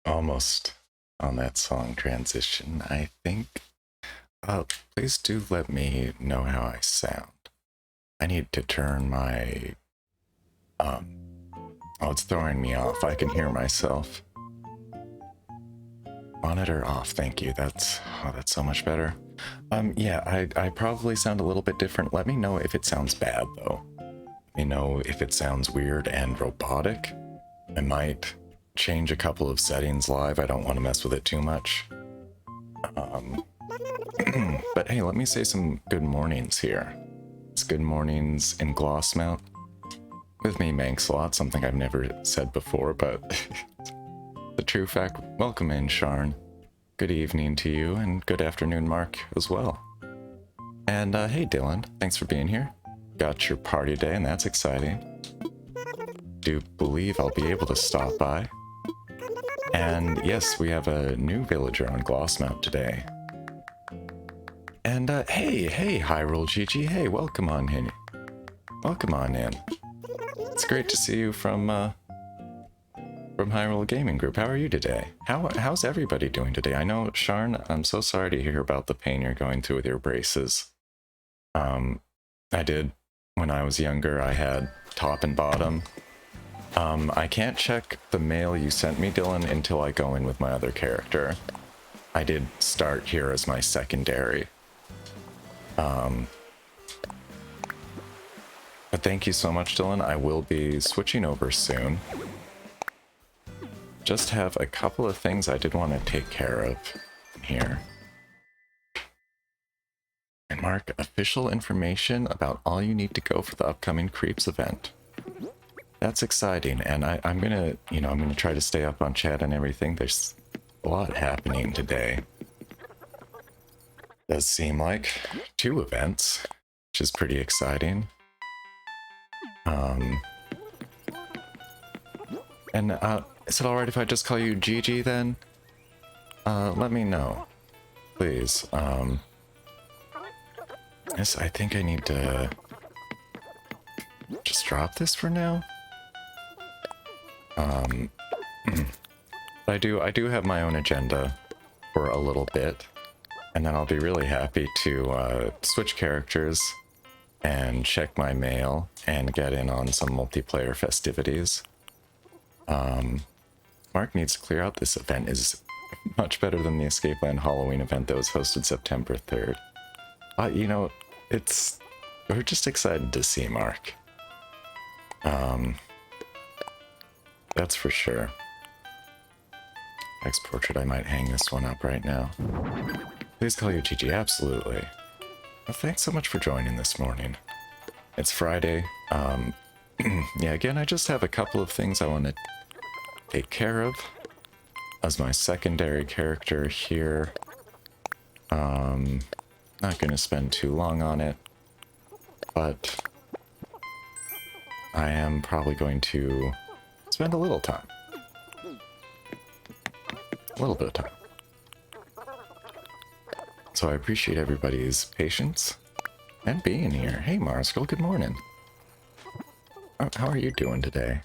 Almost on that song transition, I think. Please do let me know how I sound. I need to turn my... Um, oh, it's throwing me off. I can hear myself. Monitor off, thank you. That's so much better. Yeah, I probably sound a little bit different. Let me know if it sounds bad, though. Let me know if it sounds weird and robotic. I might change a couple of settings live. I don't want to mess with it too much. But hey, let me say some good mornings here. It's good mornings in Glossmount. With me, Manxlot, something I've never said before, but the true fact. Welcome in, Sharn. Good evening to you, and good afternoon, Mark, as well. And hey, Dylan, thanks for being here. Got your party day, and that's exciting. Do believe I'll be able to stop by. And yes, we have a new villager on Glossmount today. And hey, Hyrule Gigi, hey, welcome on in. Welcome on in. It's great to see you from Hyrule Gaming Group. How are you today? How's everybody doing today? I know, Sharn, I'm so sorry to hear about the pain you're going through with your braces. I did, when I was younger, I had top and bottom. I can't check the mail you sent me, Dylan, until I go in with my other character. I did start here as my secondary. But thank you so much, Dylan. I will be switching over soon. Just have a couple of things I did want to take care of here. And Mark, official information about all you need to go for the upcoming Creeps event. That's exciting, and I'm gonna, I'm gonna try to stay up on chat and everything. There's a lot happening today. Does seem like 2 events, which is pretty exciting. And is it alright if I just call you Gigi then? Let me know, please. Yes, I think I need to just drop this for now. I do have my own agenda for a little bit, and then I'll be really happy to switch characters and check my mail and get in on some multiplayer festivities. Mark needs to clear out. This event is much better than the Escape Land Halloween event that was hosted September 3rd. We're just excited to see Mark. That's for sure. Next portrait, I might hang this one up right now. Please call you Gigi, absolutely. Well, thanks so much for joining this morning. It's Friday. Yeah, again, I just have a couple of things I want to take care of as my secondary character here. Not going to spend too long on it, but I am probably going to spend a little time. A little bit of time. So I appreciate everybody's patience and being here. Hey, Marskull, good morning. How are you doing today?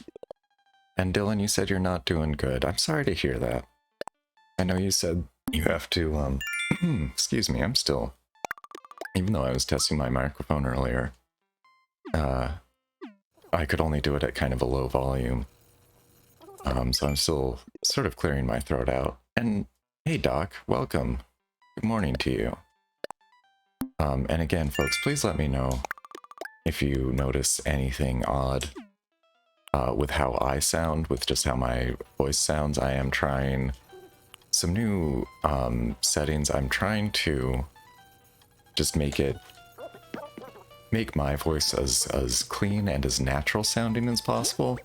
And Dylan, you said you're not doing good. I'm sorry to hear that. I know you said you have to, excuse me, I'm still... Even though I was testing my microphone earlier, I could only do it at kind of a low volume. So I'm still sort of clearing my throat out. And hey, Doc, welcome. Good morning to you. And again, folks, please let me know if you notice anything odd with how I sound, with just how my voice sounds. I am trying some new settings. I'm trying to just make my voice as clean and as natural sounding as possible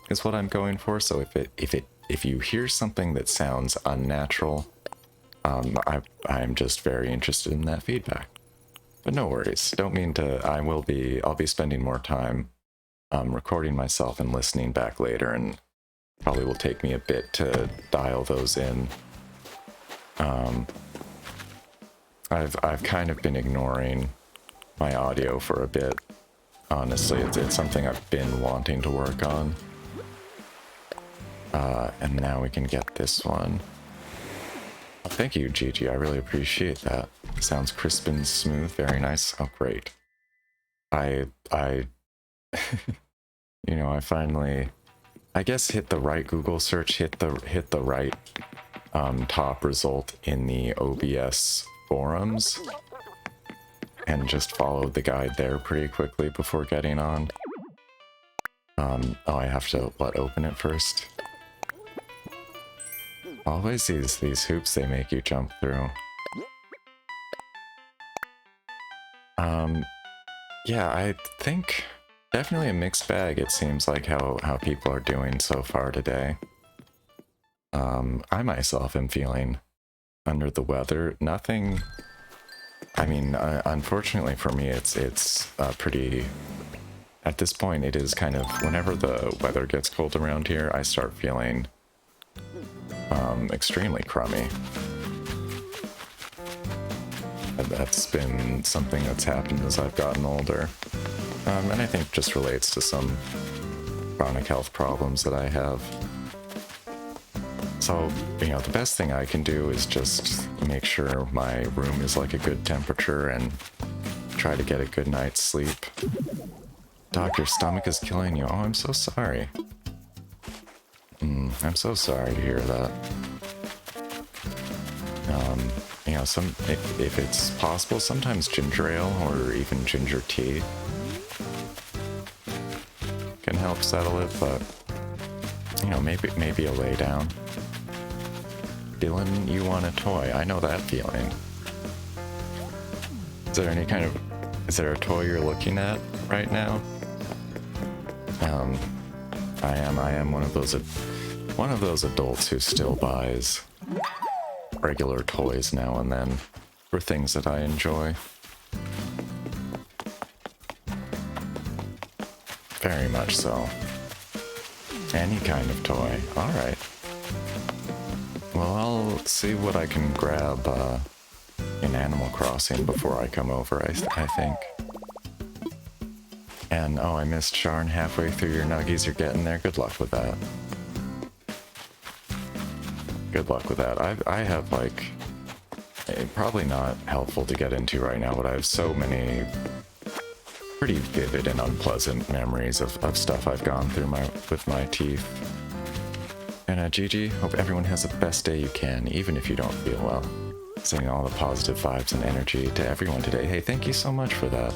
is what I'm going for. So if you hear something that sounds unnatural, I'm just very interested in that feedback. But no worries. Don't mean to. I'll be spending more time recording myself and listening back later, and probably will take me a bit to dial those in. I've kind of been ignoring my audio for a bit. Honestly, it's something I've been wanting to work on. And now we can get this one. Oh, thank you, Gigi. I really appreciate that. Sounds crisp and smooth. Very nice. Oh, great. You know, I finally, I guess, hit the right Google search, hit the right top result in the OBS forums, and just followed the guide there pretty quickly before getting on. Oh, I have to, what, open it first? Always these hoops they make you jump through. Yeah, I think definitely a mixed bag, it seems like, how people are doing so far today. I myself am feeling under the weather. Nothing, I mean, unfortunately for me, it's pretty, at this point, it is kind of, whenever the weather gets cold around here, I start feeling extremely crummy. That's been something that's happened as I've gotten older. And I think just relates to some chronic health problems that I have. So, you know, the best thing I can do is just make sure my room is like a good temperature and try to get a good night's sleep. Doc, your stomach is killing you. Oh, I'm so sorry. I'm so sorry to hear that. You know, if it's possible, sometimes ginger ale or even ginger tea can help settle it, but you know, maybe a lay down. Dylan, you want a toy? I know that feeling. Is there a toy you're looking at right now? I am one of those adults who still buys regular toys now and then for things that I enjoy. Very much so. Any kind of toy. Alright. Well, I'll see what I can grab in Animal Crossing before I come over, I think. And, oh, I missed Sharn halfway through your nuggies. You're getting there. Good luck with that. Good luck with that. I have, like, probably not helpful to get into right now, but I have so many pretty vivid and unpleasant memories of stuff I've gone through with my teeth. And Gigi, hope everyone has the best day you can, even if you don't feel well. Sending all the positive vibes and energy to everyone today. Hey, thank you so much for that.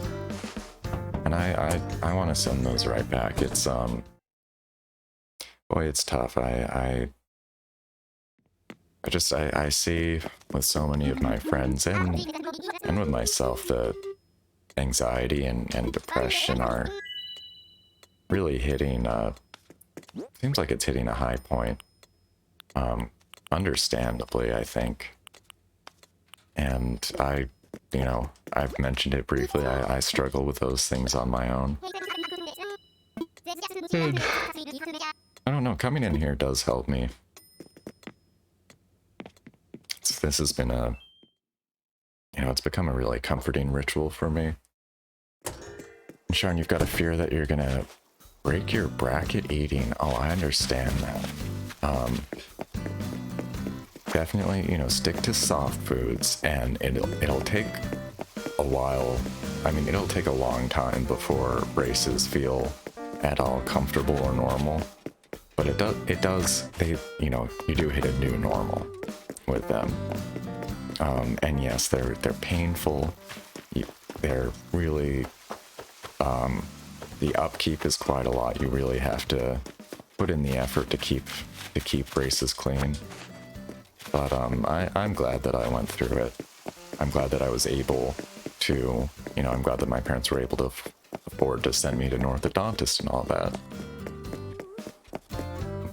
And I want to send those right back. It's boy, it's tough. I see with so many of my friends and with myself that anxiety and depression are really hitting, seems like it's hitting a high point. Understandably, I think. And you know, I've mentioned it briefly, I struggle with those things on my own. I don't know, coming in here does help me. This has been it's become a really comforting ritual for me. And Sharn, you've got a fear that you're gonna break your bracket eating. Oh, I understand that. Definitely, you know, stick to soft foods, and it'll take a while. I mean, it'll take a long time before braces feel at all comfortable or normal. But it does, you know, you do hit a new normal with them. And yes, they're painful. They're really, the upkeep is quite a lot. You really have to put in the effort to keep braces clean. But I'm glad that I went through it. I'm glad that I was able to, you know, I'm glad that my parents were able to afford to send me to an orthodontist and all that.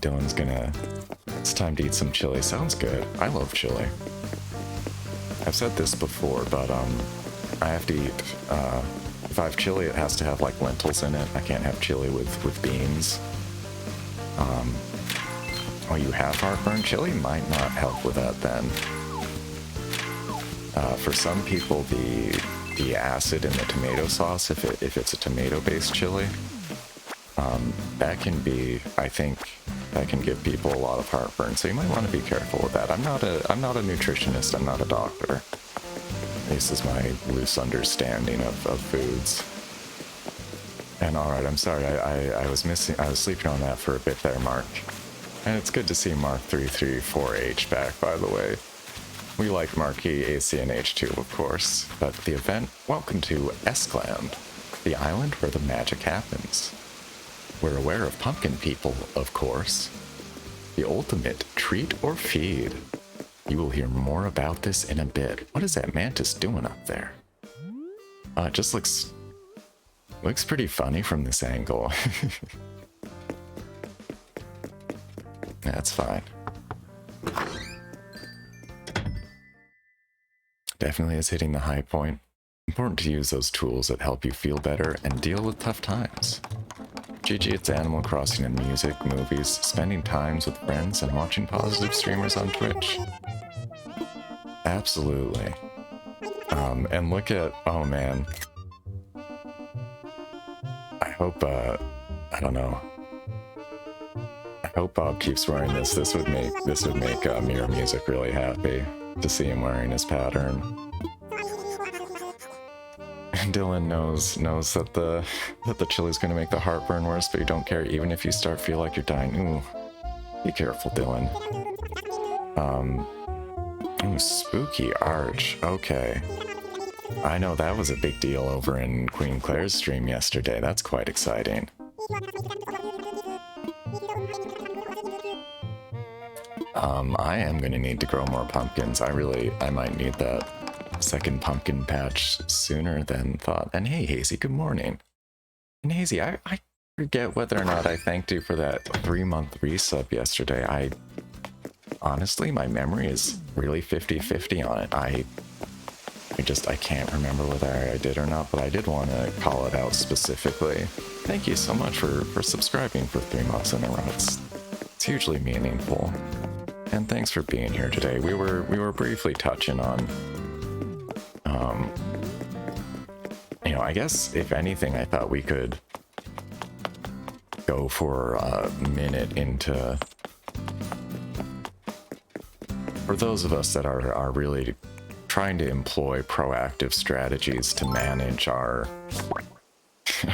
Dylan's it's time to eat some chili. Sounds good. I love chili. I've said this before, but I have to eat, if I have chili, it has to have like lentils in it. I can't have chili with beans. Oh, you have heartburn? Chili might not help with that then. For some people, the acid in the tomato sauce, if it's a tomato-based chili, that can be, I think, that can give people a lot of heartburn, so you might want to be careful with that. I'm not a nutritionist, I'm not a doctor. This is my loose understanding of foods. And alright, I'm sorry, I was sleeping on that for a bit there, Mark. And it's good to see Mark334H back, by the way. We like Marky, AC, and H2, of course. But the event, welcome to Eskland, the island where the magic happens. We're aware of pumpkin people, of course. The ultimate treat or feed. You will hear more about this in a bit. What is that mantis doing up there? It just looks pretty funny from this angle. That's fine. Definitely is hitting the high point. Important to use those tools that help you feel better and deal with tough times. GG, it's Animal Crossing and music, movies, spending times with friends, and watching positive streamers on Twitch. Absolutely. And look at, oh man. I hope, I don't know. I hope Bob keeps wearing this. This would make Mirror Music really happy to see him wearing his pattern. And Dylan knows that the chili's gonna make the heartburn worse, but you don't care even if you feel like you're dying. Ooh, be careful, Dylan. Ooh, spooky arch. Okay. I know that was a big deal over in Queen Claire's stream yesterday. That's quite exciting. I am gonna need to grow more pumpkins. I might need that second pumpkin patch sooner than thought. And hey, Hazy, good morning. And Hazy, I forget whether or not I thanked you for that 3-month resub yesterday. Honestly, my memory is really 50-50 on it. I can't remember whether I did or not, but I did want to call it out specifically. Thank you so much for subscribing for 3 months in a row. It's hugely meaningful. And thanks for being here today. We were briefly touching on, you know, I guess if anything, I thought we could go for a minute into, for those of us that are really trying to employ proactive strategies to manage our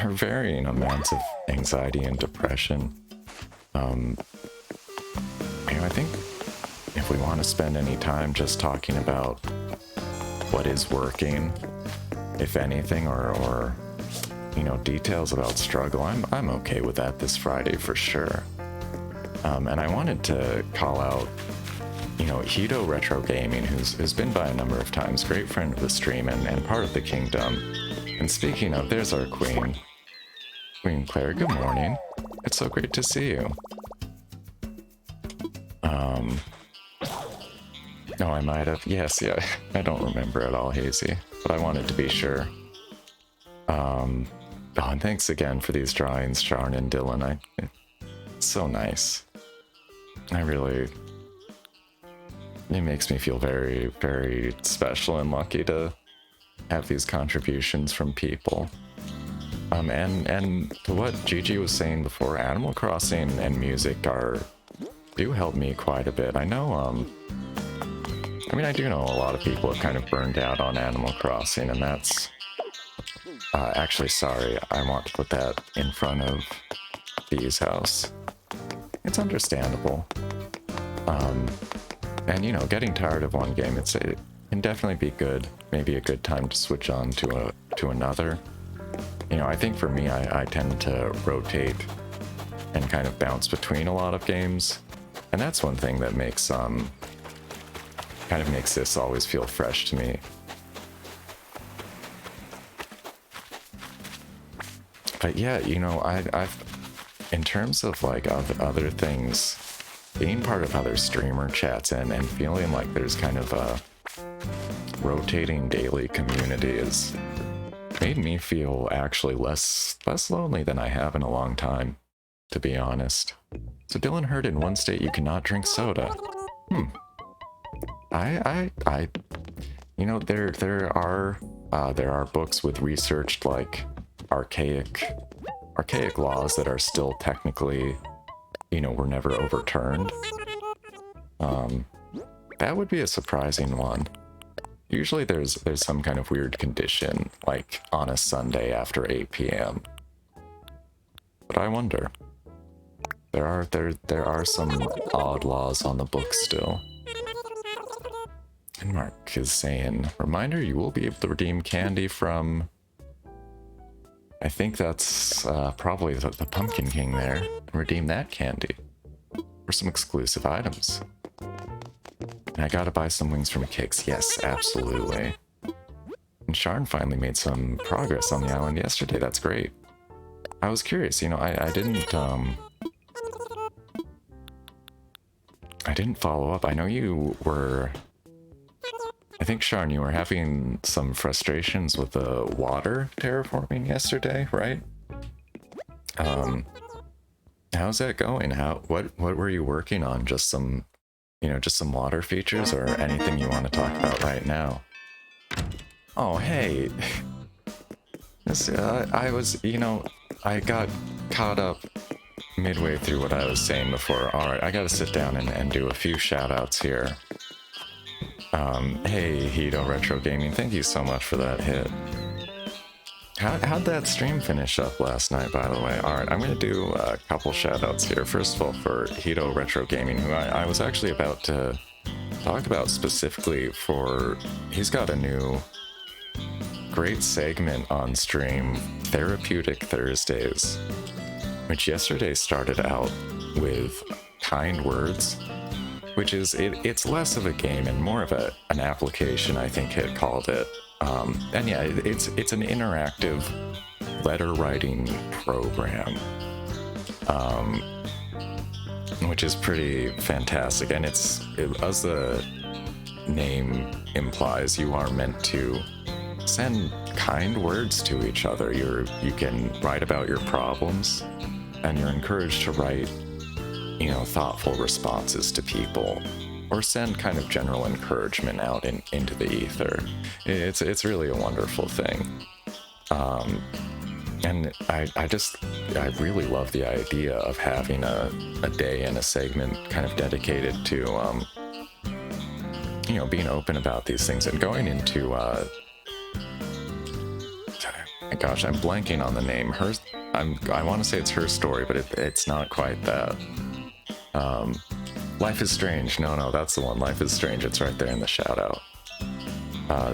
varying amounts of anxiety and depression. You know, I think if we want to spend any time just talking about what is working, if anything, or you know, details about struggle, I'm okay with that this Friday for sure. And I wanted to call out, you know, Hito Retro Gaming, who's been by a number of times, great friend of the stream and part of the kingdom. And speaking of, there's our queen. Queen Claire, good morning. It's so great to see you. No, I might have. Yes, yeah. I don't remember at all, Hazy, but I wanted to be sure. Oh, and thanks again for these drawings, Charn and Dylan. It's so nice. It makes me feel very, very special and lucky to have these contributions from people. And to what Gigi was saying before, Animal Crossing and music do help me quite a bit. I know, I mean, I do know a lot of people have kind of burned out on Animal Crossing, and that's... actually, sorry, I want to put that in front of Bee's house. It's understandable. And, you know, getting tired of one game, it can definitely be good. Maybe a good time to switch on to another. You know, I think for me, I tend to rotate and kind of bounce between a lot of games. And that's one thing that makes, kind of makes this always feel fresh to me. But yeah, you know, I've in terms of like other things, being part of other streamer chats and feeling like there's kind of a rotating daily community has made me feel actually less lonely than I have in a long time, to be honest. So Dylan heard in one state you cannot drink soda. You know, there are books with researched like archaic laws that are still technically you know, were never overturned. That would be a surprising one. Usually there's some kind of weird condition, like on a Sunday after 8 p.m. But I wonder. There are some odd laws on the books still. And Mark is saying, reminder, you will be able to redeem candy from... I think that's probably the Pumpkin King there. And redeem that candy for some exclusive items. And I gotta buy some wings from Kix. Yes, absolutely. And Sharn finally made some progress on the island yesterday. That's great. I was curious, you know, I didn't follow up. I know you were... I think, Sharn, you were having some frustrations with the water terraforming yesterday, right? How's that going? What were you working on? Just some, you know, just some water features or anything you want to talk about right now? Oh, hey. This, I was, you know, I got caught up midway through what I was saying before. Alright, I gotta sit down and do a few shout-outs here. Hey, Hito Retro Gaming, thank you so much for that hit. How'd that stream finish up last night, by the way? Alright, I'm gonna do a couple shout-outs here. First of all, for Hito Retro Gaming, who I was actually about to talk about specifically for... He's got a new great segment on stream, Therapeutic Thursdays, which yesterday started out with kind words, which is, it's less of a game and more of an application, I think it called it. And yeah, it's an interactive letter writing program, which is pretty fantastic. And as the name implies, you are meant to send kind words to each other. You can write about your problems, and you're encouraged to write, you know, thoughtful responses to people, or send kind of general encouragement out into the ether. It's really a wonderful thing. And I really love the idea of having a day and a segment kind of dedicated to, you know, being open about these things and going into, gosh, I'm blanking on the name. I want to say it's Her Story, but it's not quite that. Life is Strange. No, that's the one. Life is Strange. It's right there in the shout out.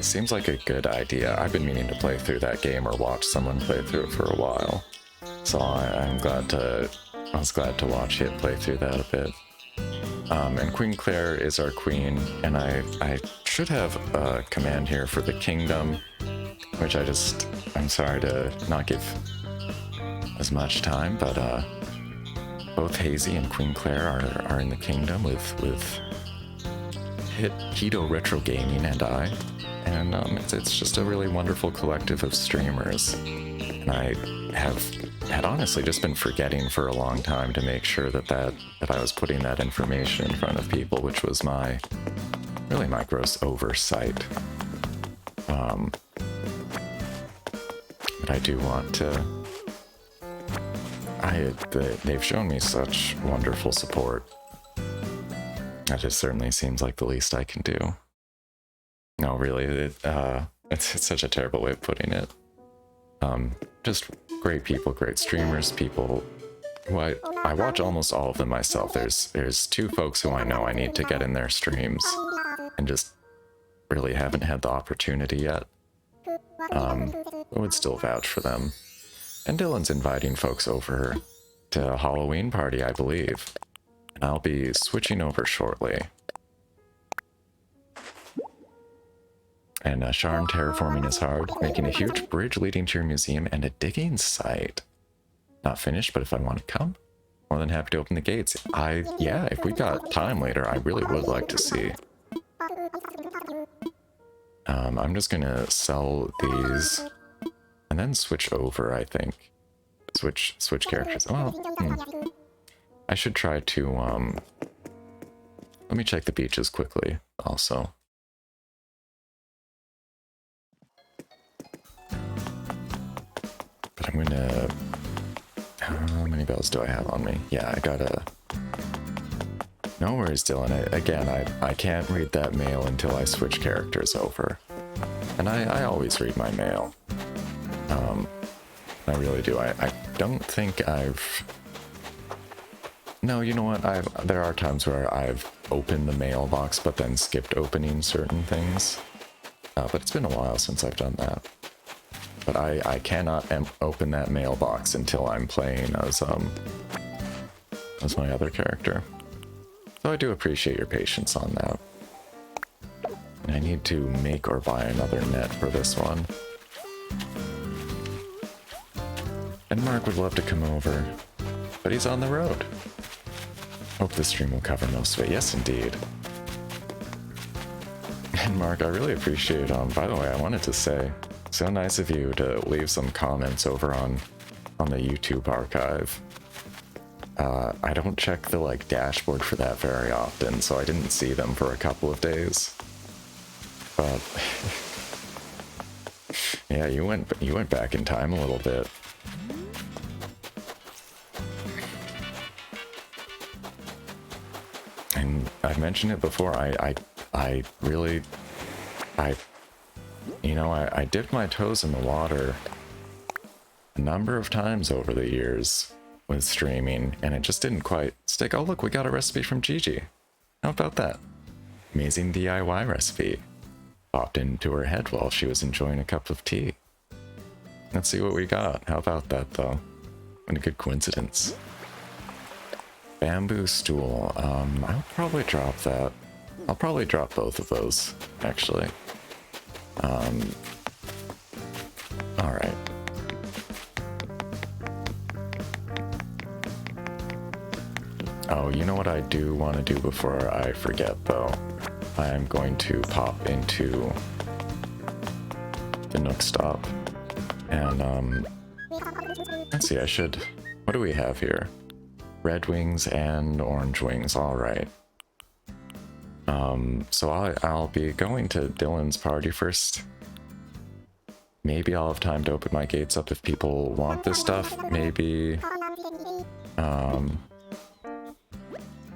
Seems like a good idea. I've been meaning to play through that game or watch someone play through it for a while. So I was glad to watch it play through that a bit. And Queen Claire is our queen, and I should have a command here for the kingdom, which I'm sorry to not give as much time, but both Hazy and Queen Claire are in the kingdom with Hito Retro Gaming and I, and it's just a really wonderful collective of streamers. And I had honestly just been forgetting for a long time to make sure that I was putting that information in front of people, which was really my gross oversight. But I do want to... they've shown me such wonderful support. That just certainly seems like the least I can do. No, really, it's such a terrible way of putting it. Just great people, great streamers, people who I watch almost all of them myself. There's two folks who I know I need to get in their streams and just really haven't had the opportunity yet. I would still vouch for them. And Dylan's inviting folks over to a Halloween party, I believe. And I'll be switching over shortly. And Sharn terraforming is hard, making a huge bridge leading to your museum and a digging site. Not finished, but if I want to come, more than happy to open the gates. Yeah, if we got time later, I really would like to see. I'm just gonna sell these and then switch over, I think. Switch characters. Well, I should try to, let me check the beaches quickly, also. But I'm gonna... How many bells do I have on me? Yeah, I got a No worries, Dylan. Again, I can't read that mail until I switch characters over. And I always read my mail. I really do. I don't think I've... No, you know what? There are times where I've opened the mailbox but then skipped opening certain things. But it's been a while since I've done that. But I cannot open that mailbox until I'm playing as my other character. So I do appreciate your patience on that. And I need to make or buy another net for this one. And Mark would love to come over, but he's on the road. Hope this stream will cover most of it. Yes, indeed. And Mark, I really appreciate, by the way, I wanted to say, so nice of you to leave some comments over on the YouTube archive. I don't check the, like, dashboard for that very often, so I didn't see them for a couple of days. But, yeah, you went back in time a little bit. And I've mentioned it before, I really, you know, I dipped my toes in the water a number of times over the years with streaming, and it just didn't quite stick. Oh look, we got a recipe from Gigi. How about that? Amazing DIY recipe. Popped into her head while she was enjoying a cup of tea. Let's see what we got. How about that, though? What a good coincidence. Bamboo stool. I'll probably drop that. I'll probably drop both of those, actually. Alright. Oh, you know what I do want to do before I forget, though? I am going to pop into the Nook Stop. And, let's see, I should... What do we have here? Red wings and orange wings, alright. So I'll be going to Dylan's party first. Maybe I'll have time to open my gates up if people want this stuff. Maybe...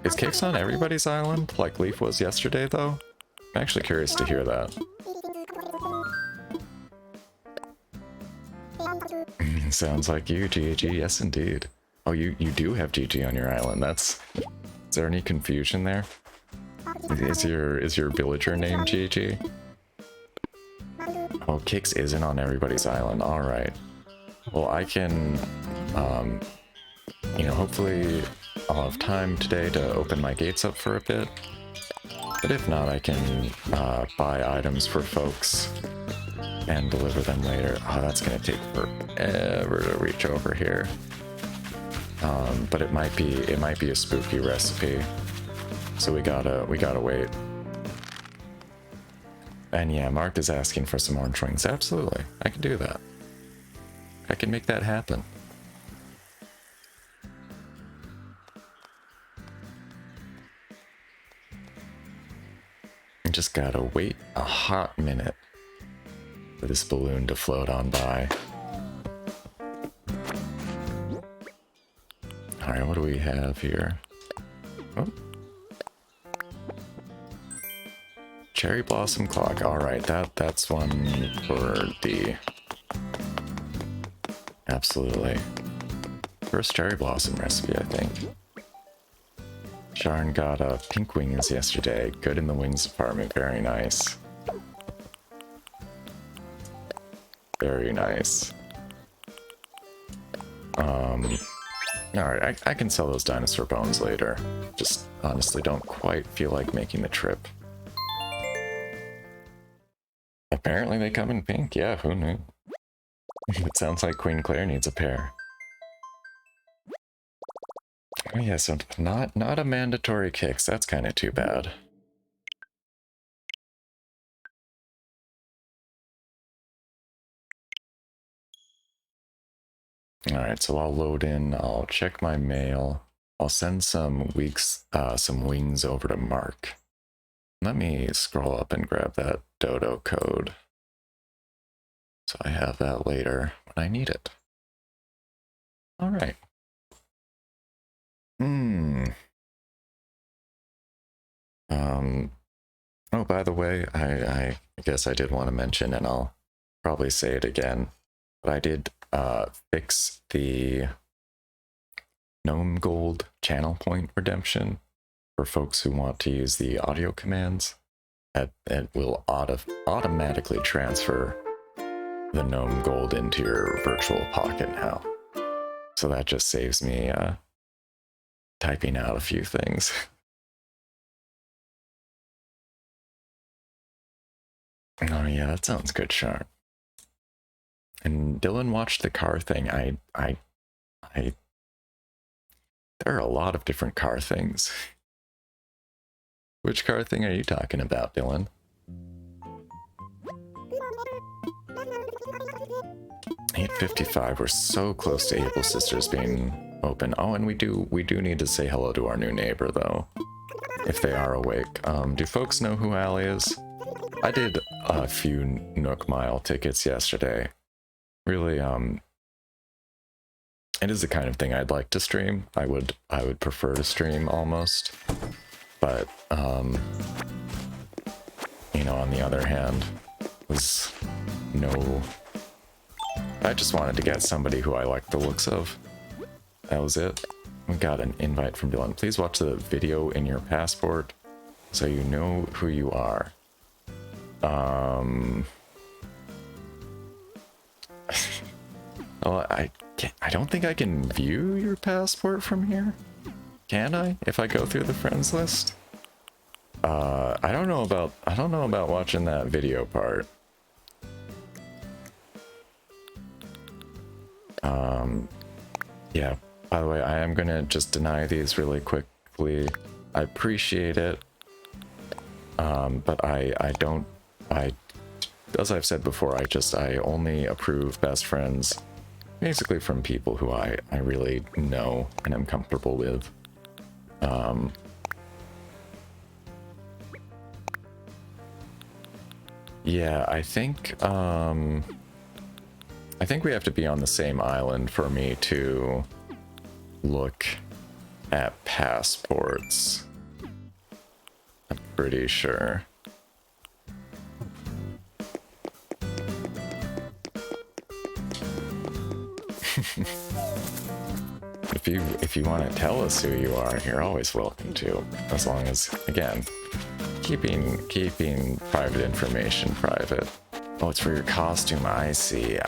Is Cakes on everybody's island, like Leaf was yesterday, though? I'm actually curious to hear that. Sounds like you, GG. Yes, indeed. Oh, you do have GG on your island. That's... Is there any confusion there? Is your villager name GG? Oh, Cakes isn't on everybody's island. Alright. Well, I can... you know, hopefully I'll have time today to open my gates up for a bit. But if not, I can buy items for folks and deliver them later. Oh, that's gonna take forever to reach over here. But it might be a spooky recipe, so we gotta wait. And yeah, Mark is asking for some orange wings. Absolutely, I can do that. I can make that happen. I just gotta wait a hot minute for this balloon to float on by. Alright, what do we have here? Oh. Cherry Blossom Clock. Alright, that's one for the... Absolutely. First Cherry Blossom recipe, I think. Sharn got pink wings yesterday. Good in the wings department. Very nice. Very nice. Alright, I can sell those dinosaur bones later. Just honestly don't quite feel like making the trip. Apparently they come in pink. Yeah, who knew? It sounds like Queen Claire needs a pair. Oh yeah, so not a mandatory kicks. That's kind of too bad. Alright, so I'll load in, I'll check my mail. I'll send some wings over to Mark. Let me scroll up and grab that dodo code, so I have that later when I need it. Alright. Oh, by the way, I guess I did want to mention, and I'll probably say it again, but I did fix the Gnome Gold channel point redemption for folks who want to use the audio commands. It will automatically transfer the Gnome Gold into your virtual pocket now. So that just saves me typing out a few things. Oh yeah, that sounds good, Sharp. And Dylan watched the car thing. There are a lot of different car things. Which car thing are you talking about, Dylan? 8:55. We're so close to Able Sisters being open. Oh, and we do need to say hello to our new neighbor, though, if they are awake. Do folks know who Allie is? I did a few Nook Mile tickets yesterday. Really, it is the kind of thing I'd like to stream. I would prefer to stream almost, but you know, on the other hand, was no. I just wanted to get somebody who I liked the looks of. That was it. We got an invite from Dylan. Please watch the video in your passport so you know who you are. Well, I don't think I can view your passport from here. Can I? If I go through the friends list? I don't know about watching that video part. Yeah, by the way, I am gonna just deny these really quickly. I appreciate it. But as I've said before, I only approve best friends basically from people who I really know and am comfortable with. Yeah, I think we have to be on the same island for me to look at passports. I'm pretty sure. If you want to tell us who you are, you're always welcome to. As long as, again, keeping private information private. Oh, it's for your costume. I see.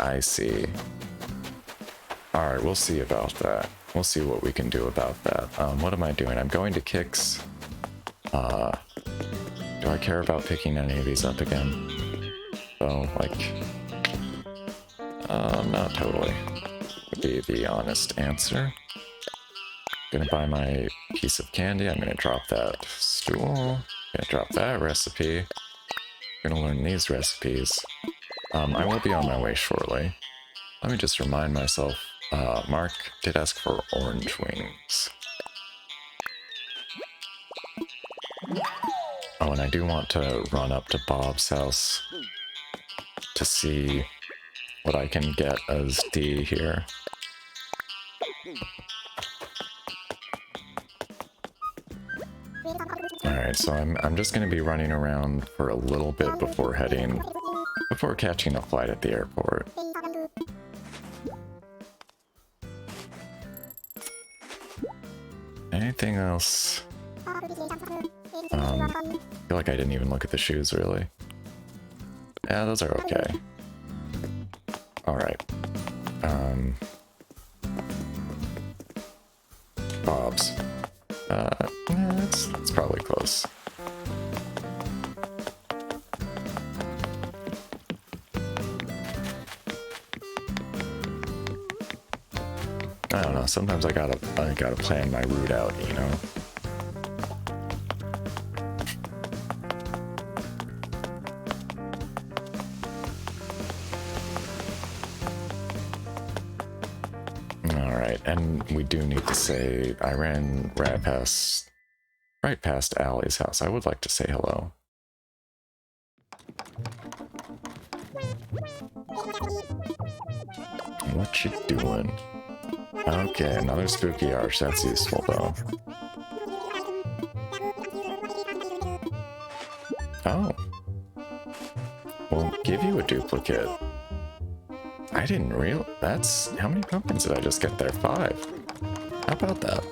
Alright, we'll see about that. We'll see what we can do about that. What am I doing? I'm going to Kicks. Do I care about picking any of these up again? So, like... not totally. Would be the honest answer. Gonna buy my piece of candy. I'm gonna drop that stool. Gonna drop that recipe. Gonna learn these recipes. I will be on my way shortly. Let me just remind myself, Mark did ask for orange wings. Oh, and I do want to run up to Bob's house to see what I can get as D here. Alright, so I'm just gonna be running around for a little bit before catching a flight at the airport. Anything else? I feel like I didn't even look at the shoes, really. Yeah, those are okay. Alright. Bob's. It's probably close. I don't know, sometimes I gotta plan my route out, you know? Alright, and we do need to say, I ran right past Allie's house. I would like to say hello. What you doing? Okay, another spooky arch. That's useful, though. Oh. We'll give you a duplicate. I didn't that's... How many pumpkins did I just get there? 5. How about that?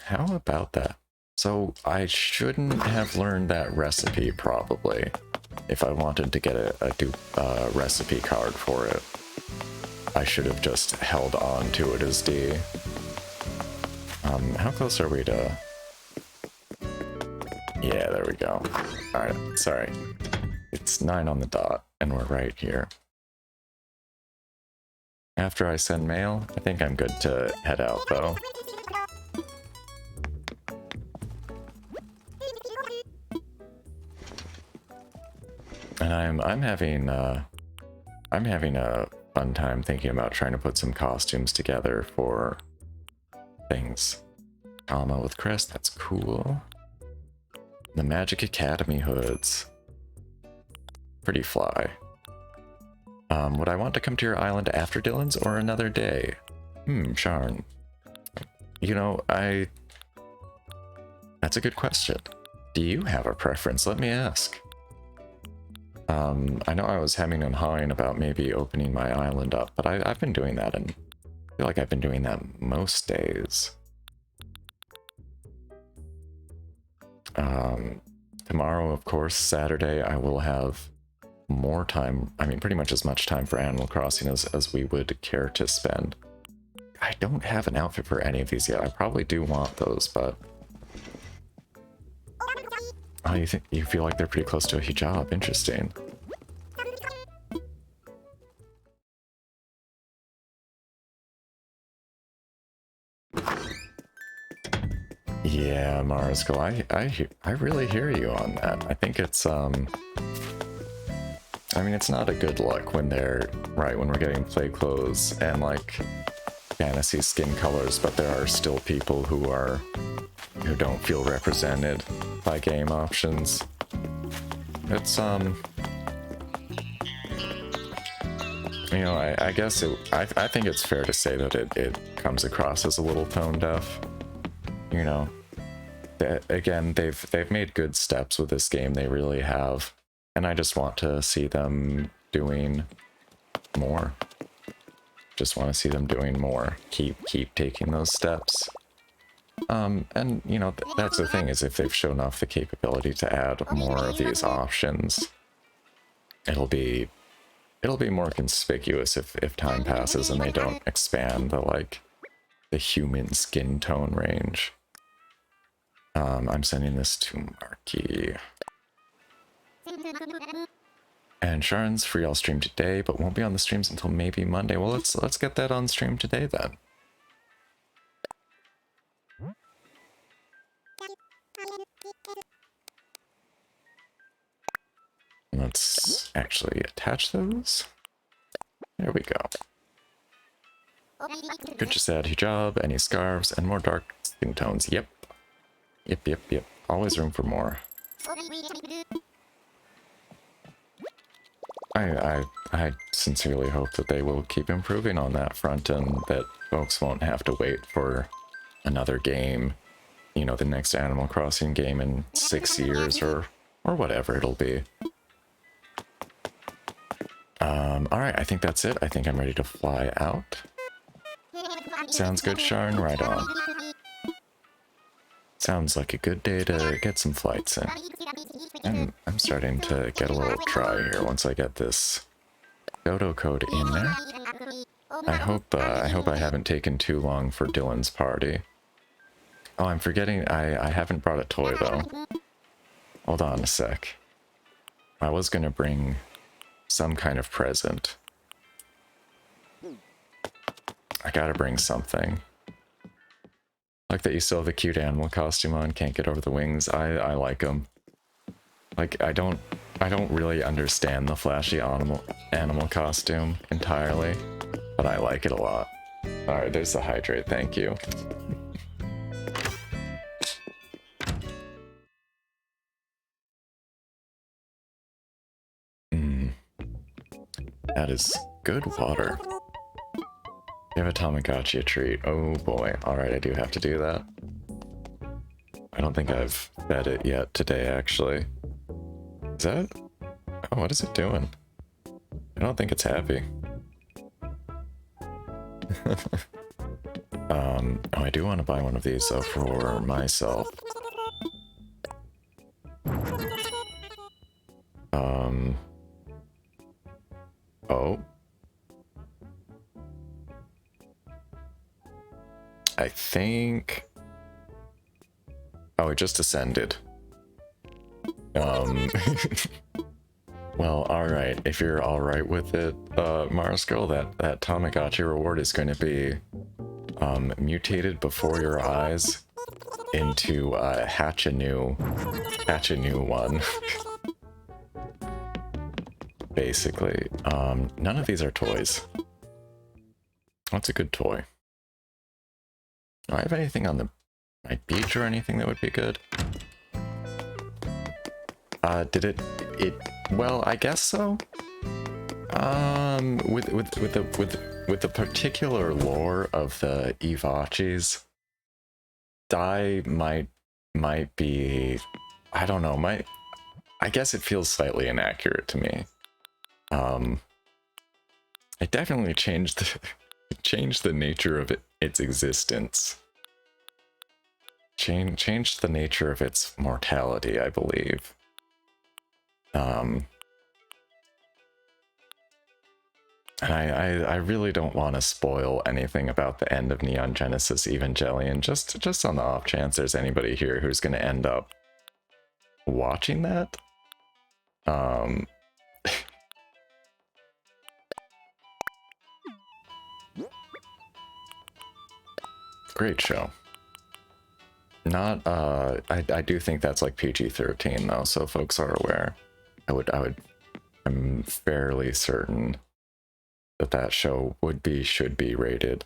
How about that? So I shouldn't have learned that recipe, probably, if I wanted to get a recipe card for it. I should have just held on to it as D. How close are we to... Yeah, there we go. Alright, sorry. It's 9 on the dot, and we're right here. After I send mail, I think I'm good to head out, though. And I'm having a fun time thinking about trying to put some costumes together for things. Alma with crest, that's cool. The Magic Academy hoods. Pretty fly. Would I want to come to your island after Dylan's or another day? Sharn. You know, that's a good question. Do you have a preference? Let me ask. I know I was hemming and hawing about maybe opening my island up, but I've been doing that, and I feel like I've been doing that most days. Tomorrow, of course, Saturday, I will have more time, I mean, pretty much as much time for Animal Crossing as we would care to spend. I don't have an outfit for any of these yet. I probably do want those, but... Oh, you feel like they're pretty close to a hijab. Interesting. Yeah, Marsco, I really hear you on that. I think it's, I mean, it's not a good look when they're, right, when we're getting play clothes and, like, fantasy skin colors, but there are still people who don't feel represented by game options. It's, you know, I guess I think it's fair to say that it comes across as a little tone deaf. You know, again, they've made good steps with this game, they really have, and I just want to see them doing more. Just want to see them doing more. Keep taking those steps. And you know, that's the thing, is if they've shown off the capability to add more of these options, it'll be more conspicuous if time passes and they don't expand the human skin tone range. I'm sending this to Marky. And Sharon's free, I'll stream today, but won't be on the streams until maybe Monday. Well, let's get that on stream today then. Let's actually attach those. There we go. Could just add hijab, any scarves, and more dark skin tones. Yep. Yep. Always room for more. I sincerely hope that they will keep improving on that front and that folks won't have to wait for another game, you know, the next Animal Crossing game in 6 years or whatever it'll be. Alright, I think that's it. I think I'm ready to fly out. Sounds good, Sharn? Right on. Sounds like a good day to get some flights in. I'm starting to get a little dry here once I get this Dodo code in there. I hope I haven't taken too long for Dylan's party. Oh, I'm forgetting, I haven't brought a toy though. Hold on a sec. I was gonna bring some kind of present. I gotta bring something. Like that you still have a cute animal costume on, can't get over the wings. I like them. Like, I don't really understand the flashy animal costume entirely, but I like it a lot. Alright, there's the hydrate, thank you. That is good water. Give a Tamagotchi a treat. Oh boy. Alright, I do have to do that. I don't think I've fed it yet today, actually. Is that... Oh, what is it doing? I don't think it's happy. Oh, I do want to buy one of these, though, for myself. Oh. I think... Oh, it just ascended. Well, alright. If you're alright with it, Mars Girl, that Tamagotchi reward is going to be mutated before your eyes into hatch a new one. Basically. None of these are toys. What's a good toy? Do I have anything on my beach or anything that would be good? Did it well, I guess so. With the particular lore of the Evachis, Dai might be, I don't know, I guess it feels slightly inaccurate to me. It definitely changed the nature of its existence. Changed the nature of its mortality, I believe. And I really don't want to spoil anything about the end of Neon Genesis Evangelion, just on the off chance there's anybody here who's going to end up watching that. Great show. Not, I do think that's like PG-13 though, so folks are aware. I'm fairly certain that show should be rated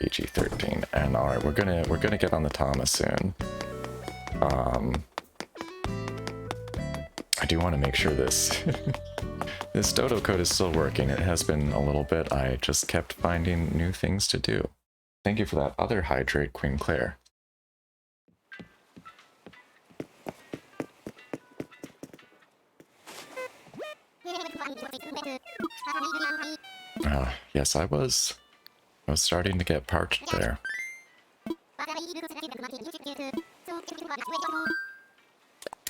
PG-13. And all right, we're gonna get on the Tama soon. I do want to make sure this this dodo code is still working. It has been a little bit. I just kept finding new things to do. Thank you for that other hydrate, Queen Claire. Yes, I was starting to get parched there. I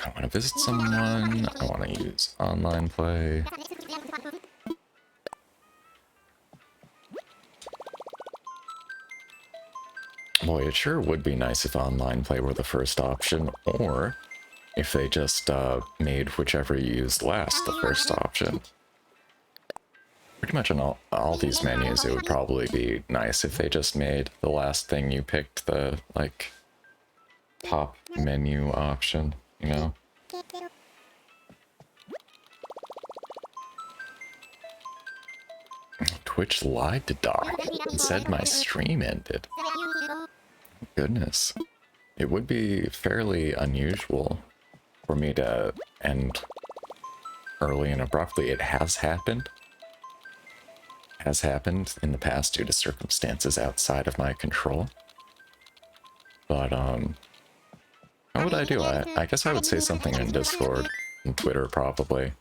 want to visit someone. I want to use online play. Boy, it sure would be nice if online play were the first option, or if they just made whichever you used last the first option. Pretty much on all these menus, it would probably be nice if they just made the last thing you picked the, like, top menu option, you know? Twitch lied to Doc and said my stream ended. Goodness. It would be fairly unusual for me to end early and abruptly. It has happened. Has happened in the past due to circumstances outside of my control. But, how would I do? I guess I would say something in Discord and Twitter, probably.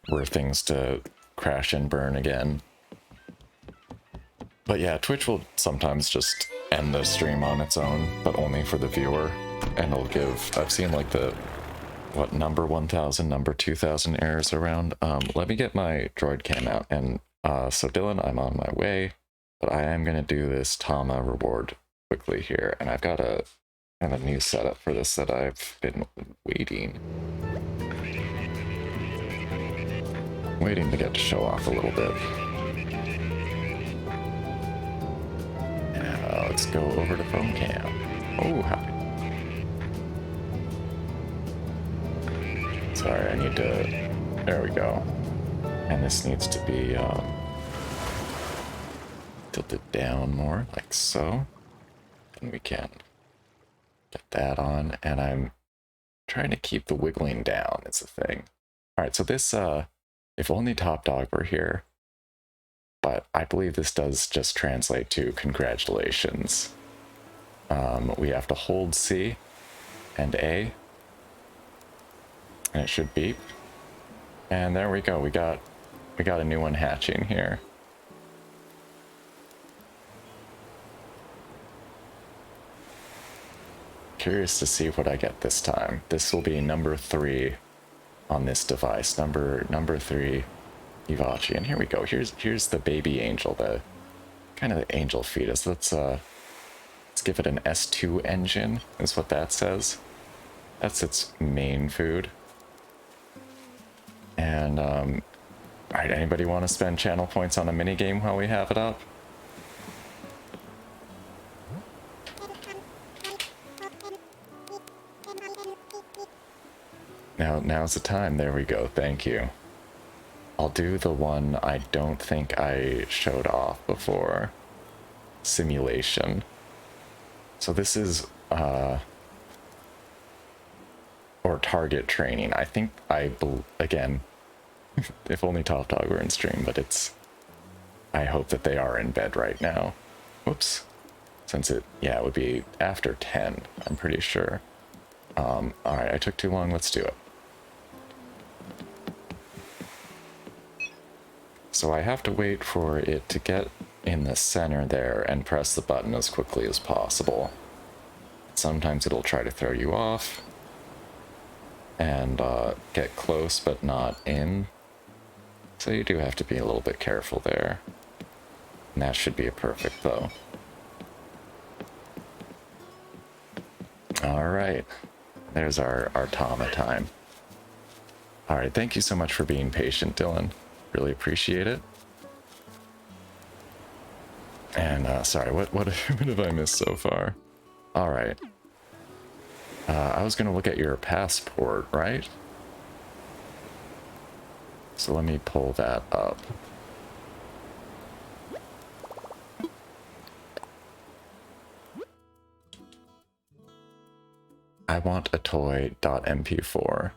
Were things to crash and burn again. But yeah, Twitch will sometimes just end the stream on its own, but only for the viewer. And it'll give, I've seen like the, what, number 1000, number 2000 errors around. Let me get my droid cam out. And so Dylan, I'm on my way, but I am going to do this Tama reward quickly here. And I've got a kind of new setup for this that I've been waiting to get to show off a little bit. Let's go over to phone cam. Oh, howdy. Sorry, I need to... There we go. And this needs to be tilted down more, like so. And we can get that on. And I'm trying to keep the wiggling down, is the thing. Alright, so this, if only Top Dog were here. But I believe this does just translate to congratulations. We have to hold C and A, and it should beep. And there we go. We got a new one hatching here. Curious to see what I get this time. This will be number 3 on this device. Number 3 Ivachi. And here we go. Here's the baby angel, the kind of the angel fetus. Let's give it an S2 engine, is what that says. That's its main food. And alright, anybody want to spend channel points on a minigame while we have it up? Now's the time. There we go. Thank you. I'll do the one I don't think I showed off before. Simulation. So this is, or target training. I think again, if only Top Dog were in stream, but I hope that they are in bed right now. Whoops. Since it would be after 10, I'm pretty sure. Alright, I took too long. Let's do it. So I have to wait for it to get in the center there and press the button as quickly as possible. Sometimes it'll try to throw you off and get close but not in. So you do have to be a little bit careful there. And that should be a perfect though. Alright. There's our Tama time. Alright, thank you so much for being patient, Dylan. Really appreciate it. And sorry, what have I missed so far? Alright. I was gonna look at your passport, right? So let me pull that up. I want a toy.mp4.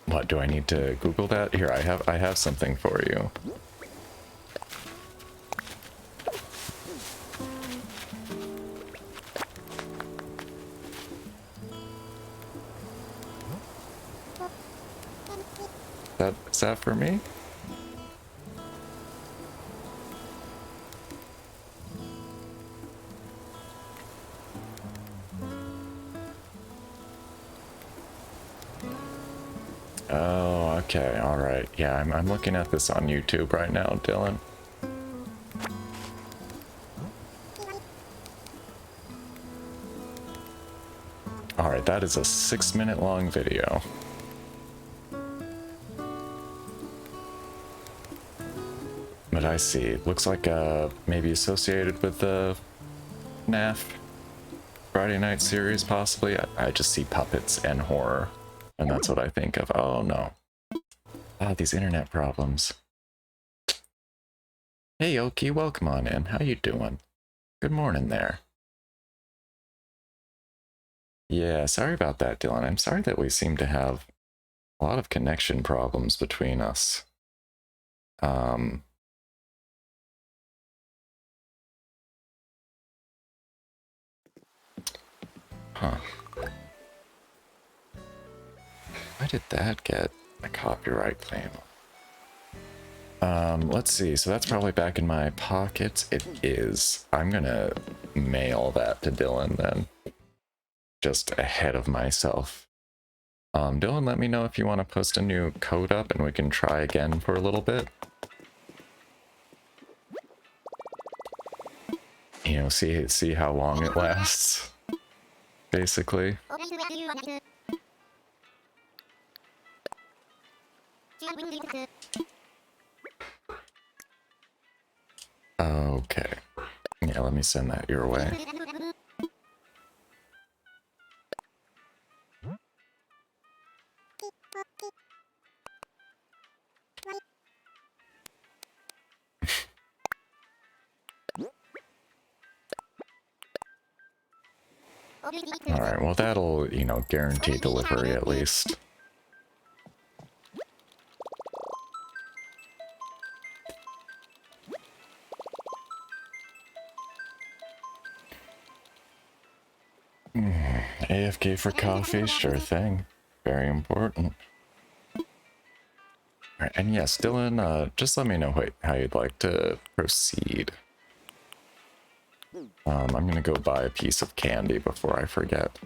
What do I need to Google that? Here, I have something for you. Is that for me? Oh, okay, alright. Yeah, I'm looking at this on YouTube right now, Dylan. Alright, that is a 6-minute long video. But I see. It looks like maybe associated with the NAF Friday Night series, possibly. I just see puppets and horror. And that's what I think of. Oh no. Ah, these internet problems. Hey Oki, welcome on in. How you doing? Good morning there. Yeah, sorry about that, Dylan. I'm sorry that we seem to have a lot of connection problems between us. Huh. Why did that get a copyright claim? Let's see. So that's probably back in my pockets. It is. I'm gonna mail that to Dylan then. Just ahead of myself. Dylan, let me know if you want to post a new code up and we can try again for a little bit. You know, see how long it lasts, basically. Okay. Yeah, let me send that your way. Alright, well that'll, you know, guarantee delivery at least. AFK for coffee, sure thing. Very important. Alright, and yes, Dylan, just let me know how you'd like to proceed. I'm gonna go buy a piece of candy before I forget.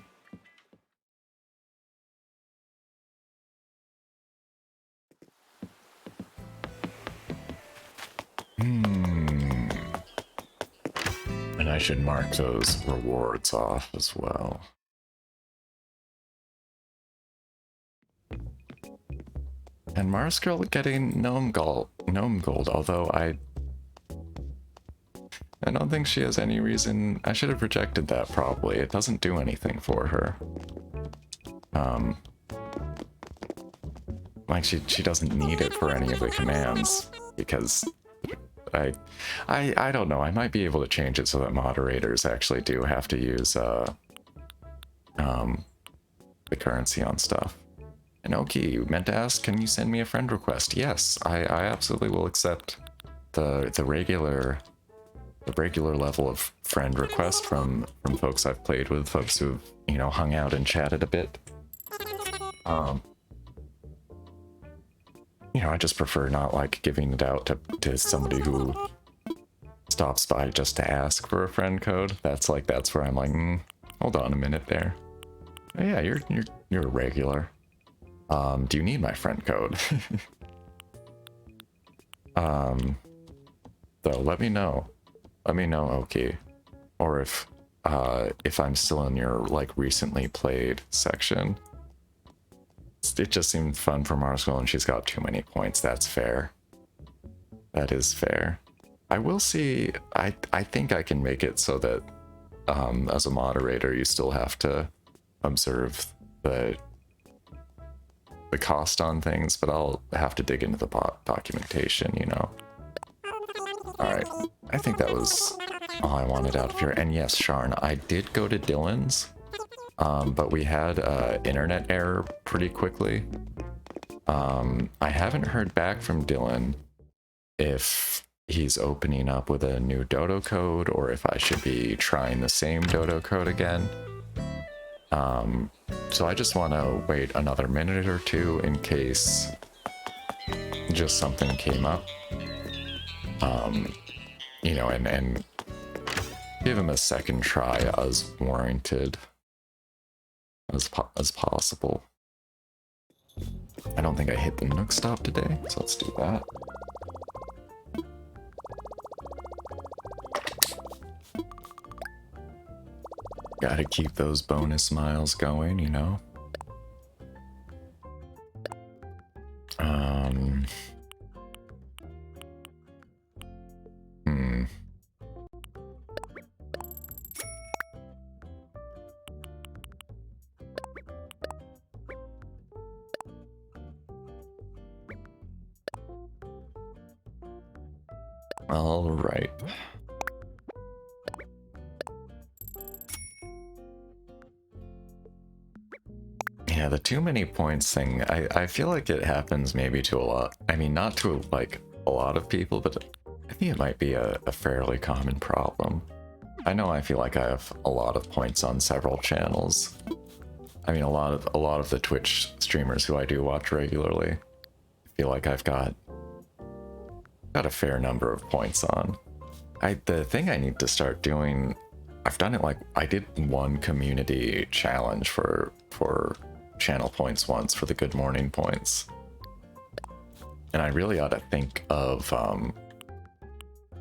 And I should mark those rewards off as well. And Mars Girl getting gnome gold, although I don't think she has any reason. I should have rejected that probably. It doesn't do anything for her. Like she doesn't need it for any of the commands because I don't know. I might be able to change it so that moderators actually do have to use the currency on stuff. And Oki, you meant to ask, can you send me a friend request? Yes, I absolutely will accept the regular level of friend request from folks I've played with, folks who've, you know, hung out and chatted a bit. You know, I just prefer not like giving it out to somebody who stops by just to ask for a friend code. That's where I'm like, hold on a minute there. Oh, yeah, you're a regular. Do you need my friend code? Though, let me know. Let me know, Oki. Or if I'm still in your, like, recently played section. It just seemed fun for Marswell, and she's got too many points. That's fair. That is fair. I will see... I think I can make it so that, as a moderator, you still have to observe the cost on things, but I'll have to dig into the documentation, you know. Alright, I think that was all I wanted out of here. And yes, Sharn, I did go to Dylan's, but we had internet error pretty quickly. I haven't heard back from Dylan if he's opening up with a new dodo code or if I should be trying the same dodo code again. So I just want to wait another minute or two in case just something came up. You know, and give him a second try as warranted as possible. I don't think I hit the Nook stop today, so let's do that. Gotta keep those bonus miles going, you know? All right. Yeah, the too many points thing, I feel like it happens maybe to a lot. I mean, not to like a lot of people, but I think it might be a fairly common problem. I know I feel like I have a lot of points on several channels. I mean, a lot of the Twitch streamers who I do watch regularly, I feel like I've got a fair number of points on. The thing I need to start doing, I've done it like, I did one community challenge for channel points once for the good morning points. And I really ought to think of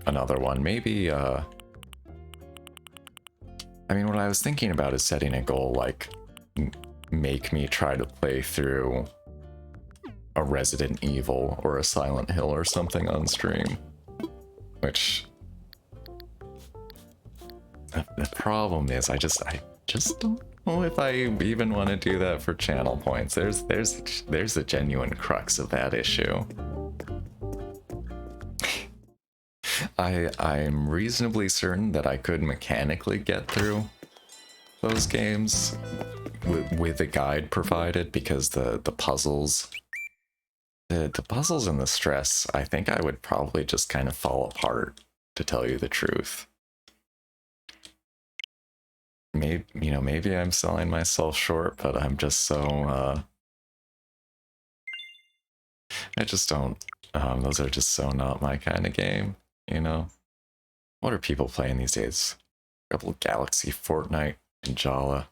another one. Maybe, I mean, what I was thinking about is setting a goal like, make me try to play through a Resident Evil or a Silent Hill or something on stream. Which... The problem is, I just don't know if I even want to do that for channel points. There's a genuine crux of that issue. I'm reasonably certain that I could mechanically get through those games with a guide provided, because the puzzles, the puzzles and the stress, I think I would probably just kind of fall apart, to tell you the truth. maybe, you know, maybe I'm selling myself short, but I'm just so, I just don't, those are just so not my kind of game, you know? What are people playing these days? Rebel Galaxy, Fortnite, and Jala.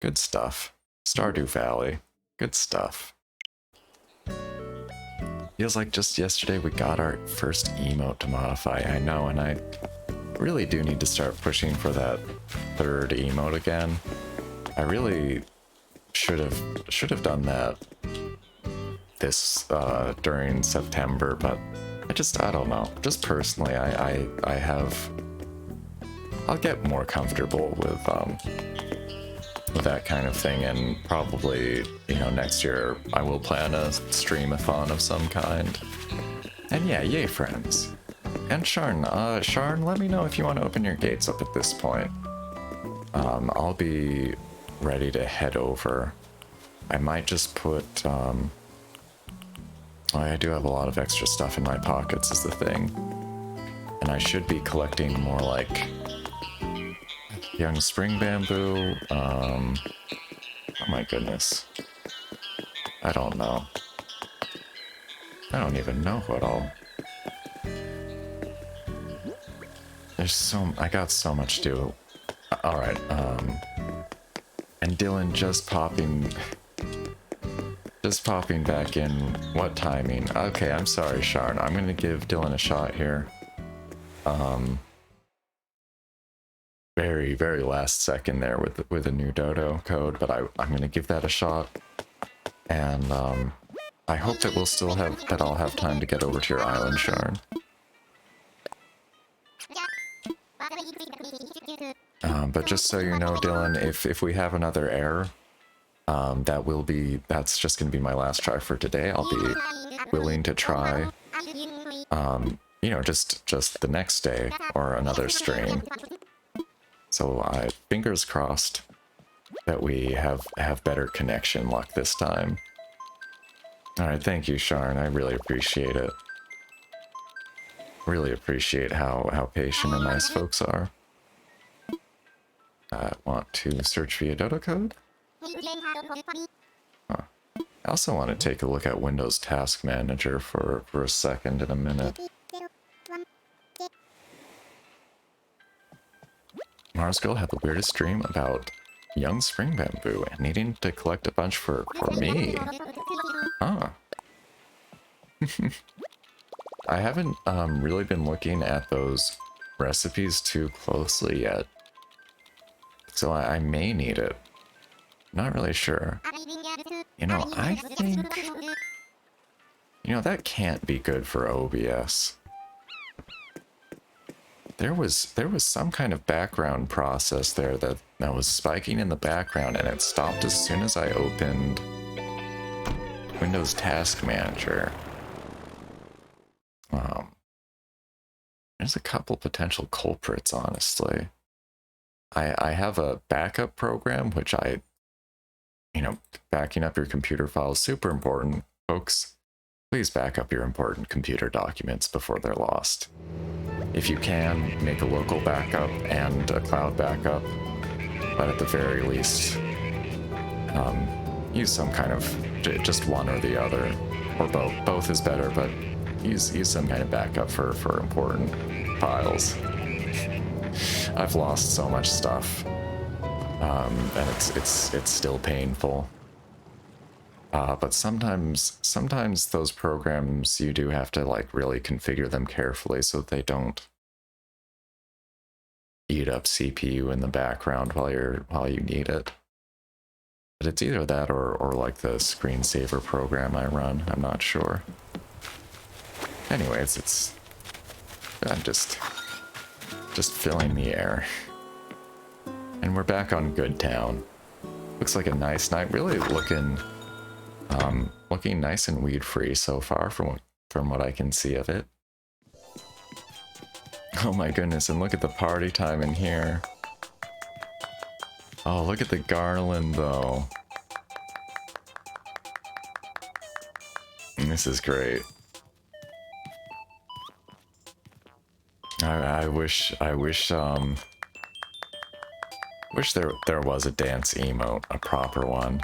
Good stuff. Stardew Valley. Good stuff. Feels like just yesterday we got our first emote to modify. I know, and I really do need to start pushing for that third emote again. I really should have done that this during September, but I don't know. Just personally, I'll get more comfortable with that kind of thing, and probably, you know, next year I will plan a stream-a-thon of some kind. And yeah, yay friends. And Sharn, Sharn, let me know if you want to open your gates up at this point. I'll be ready to head over. I might just put, I do have a lot of extra stuff in my pockets is the thing. And I should be collecting more like young spring bamboo, oh my goodness. I don't know. I don't even know what all. I got so much to do. Alright, and Dylan just popping back in. What timing? Okay, I'm sorry, Sharn. I'm gonna give Dylan a shot here. Very, very last second there with a new dodo code, but I'm gonna give that a shot. And, I hope that I'll have time to get over to your island, Sharn. But just so you know, Dylan, if we have another error, that's just gonna be my last try for today. I'll be willing to try, you know, just the next day or another stream. So fingers crossed that we have better connection luck this time. Alright, thank you, Sharn. I really appreciate it. Really appreciate how patient and nice folks are. I want to search via dodo code. Huh. I also want to take a look at Windows Task Manager for a second in a minute. Mars Girl had the weirdest dream about young spring bamboo and needing to collect a bunch for me. Huh. I haven't really been looking at those recipes too closely yet, so I may need it. Not really sure. You know, I think, you know, that can't be good for OBS. There was some kind of background process there that was spiking in the background, and it stopped as soon as I opened Windows Task Manager. There's a couple potential culprits, honestly. I have a backup program, which you know, backing up your computer files, super important. Folks, please back up your important computer documents before they're lost. If you can, make a local backup and a cloud backup, but at the very least, use some kind of, just one or the other, or both. Both is better, but use some kind of backup for important files. I've lost so much stuff, and it's still painful. But sometimes those programs, you do have to like really configure them carefully so that they don't eat up CPU in the background while you need it. But it's either that or like the screensaver program I run. I'm not sure. Anyways, I'm just filling the air. And we're back on Good Town. Looks like a nice night. Really looking nice and weed free so far from what I can see of it. Oh my goodness, and look at the party time in here. Oh, look at the garland though. And this is great. I wish Wish there was a dance emote, a proper one.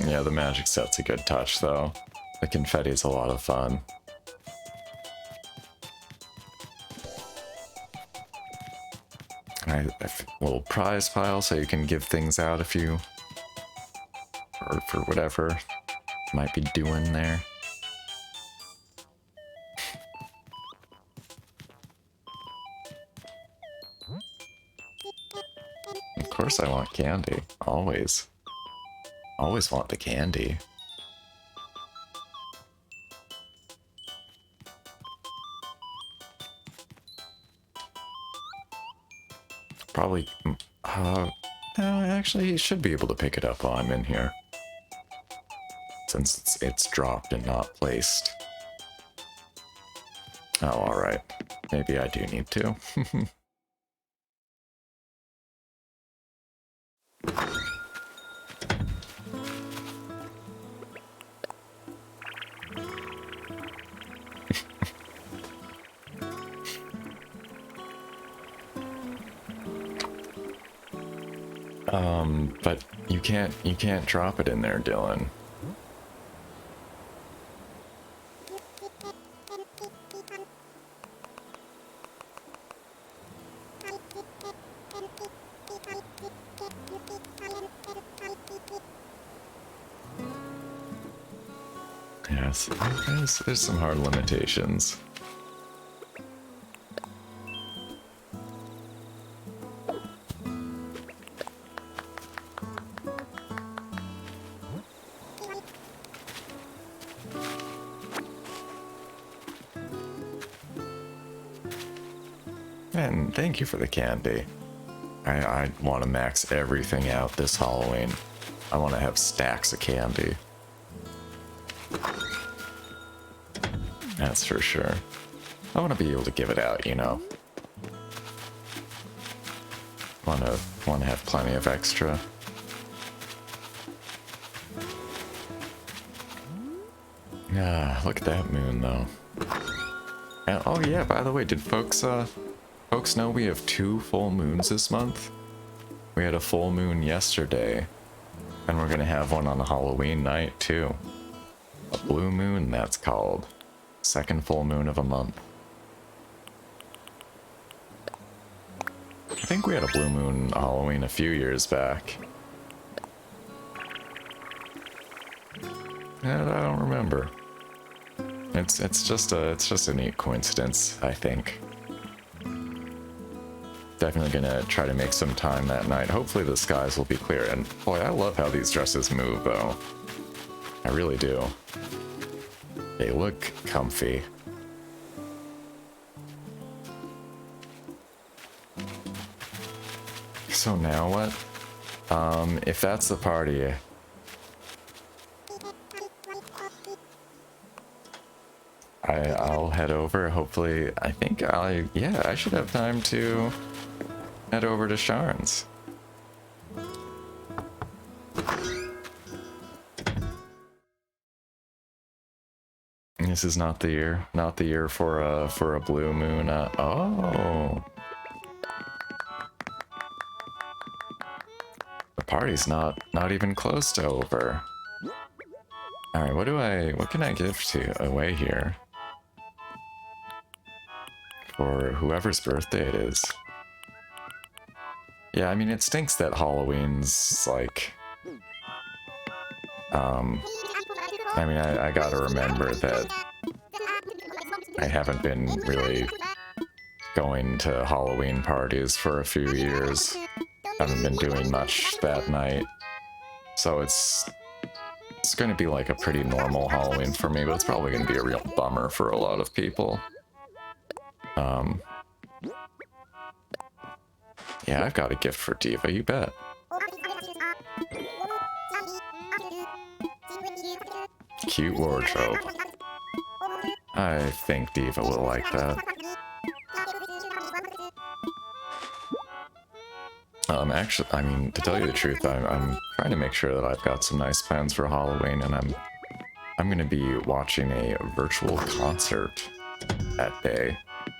Yeah, the magic set's a good touch, though. The confetti's a lot of fun. A little prize pile so you can give things out if you... or for whatever you might be doing there. Of course I want candy. Always. Always want the candy. Probably... actually, you should be able to pick it up while I'm in here. Since it's dropped and not placed. Oh, alright. Maybe I do need to. But you can't drop it in there, Dylan. Yes, there's some hard limitations. And thank you for the candy. I want to max everything out this Halloween. I want to have stacks of candy. That's for sure. I want to be able to give it out, you know. Want to have plenty of extra. Ah, look at that moon, though. And, oh yeah, by the way, did folks know we have 2 full moons this month? We had a full moon yesterday, and we're gonna have one on a Halloween night too. A blue moon, that's called. Second full moon of a month. I think we had a blue moon Halloween a few years back. And I don't remember. It's just a neat coincidence, I think. Definitely gonna try to make some time that night. Hopefully the skies will be clear. And boy, I love how these dresses move, though. I really do. They look comfy. So now what? If that's the party... I'll head over. Hopefully, yeah, I should have time to head over to Sharn's. This is not the year for a blue moon. Oh, the party's not even close to over. All right, what can I give away here for whoever's birthday it is? Yeah, I mean, it stinks that Halloween's like, I mean, I gotta remember that I haven't been really going to Halloween parties for a few years. Haven't been doing much that night. So it's going to be like a pretty normal Halloween for me, but it's probably going to be a real bummer for a lot of people. Yeah, I've got a gift for Diva, you bet. Cute wardrobe. I think Diva will like that. Actually, I mean, to tell you the truth, I'm trying to make sure that I've got some nice plans for Halloween, and I'm gonna be watching a virtual concert that day,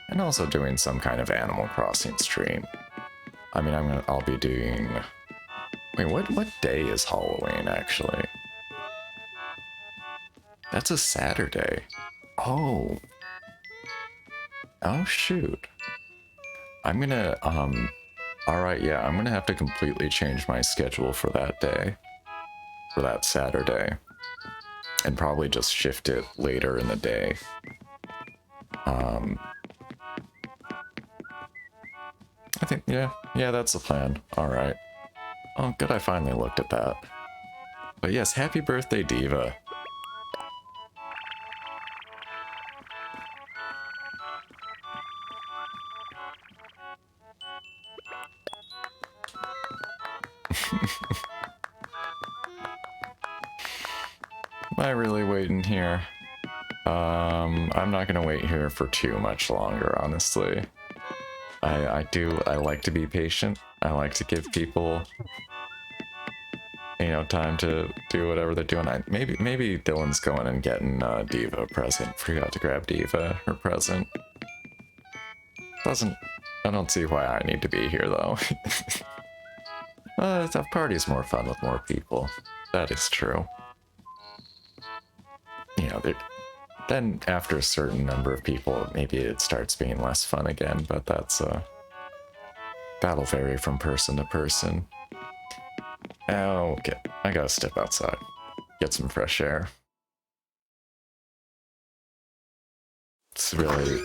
and also doing some kind of Animal Crossing stream. I mean, I'll be doing. Wait, what day is Halloween actually? That's a Saturday. Oh, oh shoot. I'm gonna All right, yeah, I'm gonna have to completely change my schedule for that day, for that Saturday, and probably just shift it later in the day. Um, I think, yeah, that's the plan. All right. Oh, good, I finally looked at that. But yes, happy birthday, Diva. Am I really waiting here? I'm not gonna wait here for too much longer, honestly. I like to be patient. I like to give people, you know, time to do whatever they're doing. Maybe Dylan's going and getting Diva a present. Forgot to grab Diva her present. I don't see why I need to be here though. The party's more fun with more people. That is true. You know, then after a certain number of people, maybe it starts being less fun again, but that'll vary from person to person. Okay, I gotta step outside, get some fresh air. It's really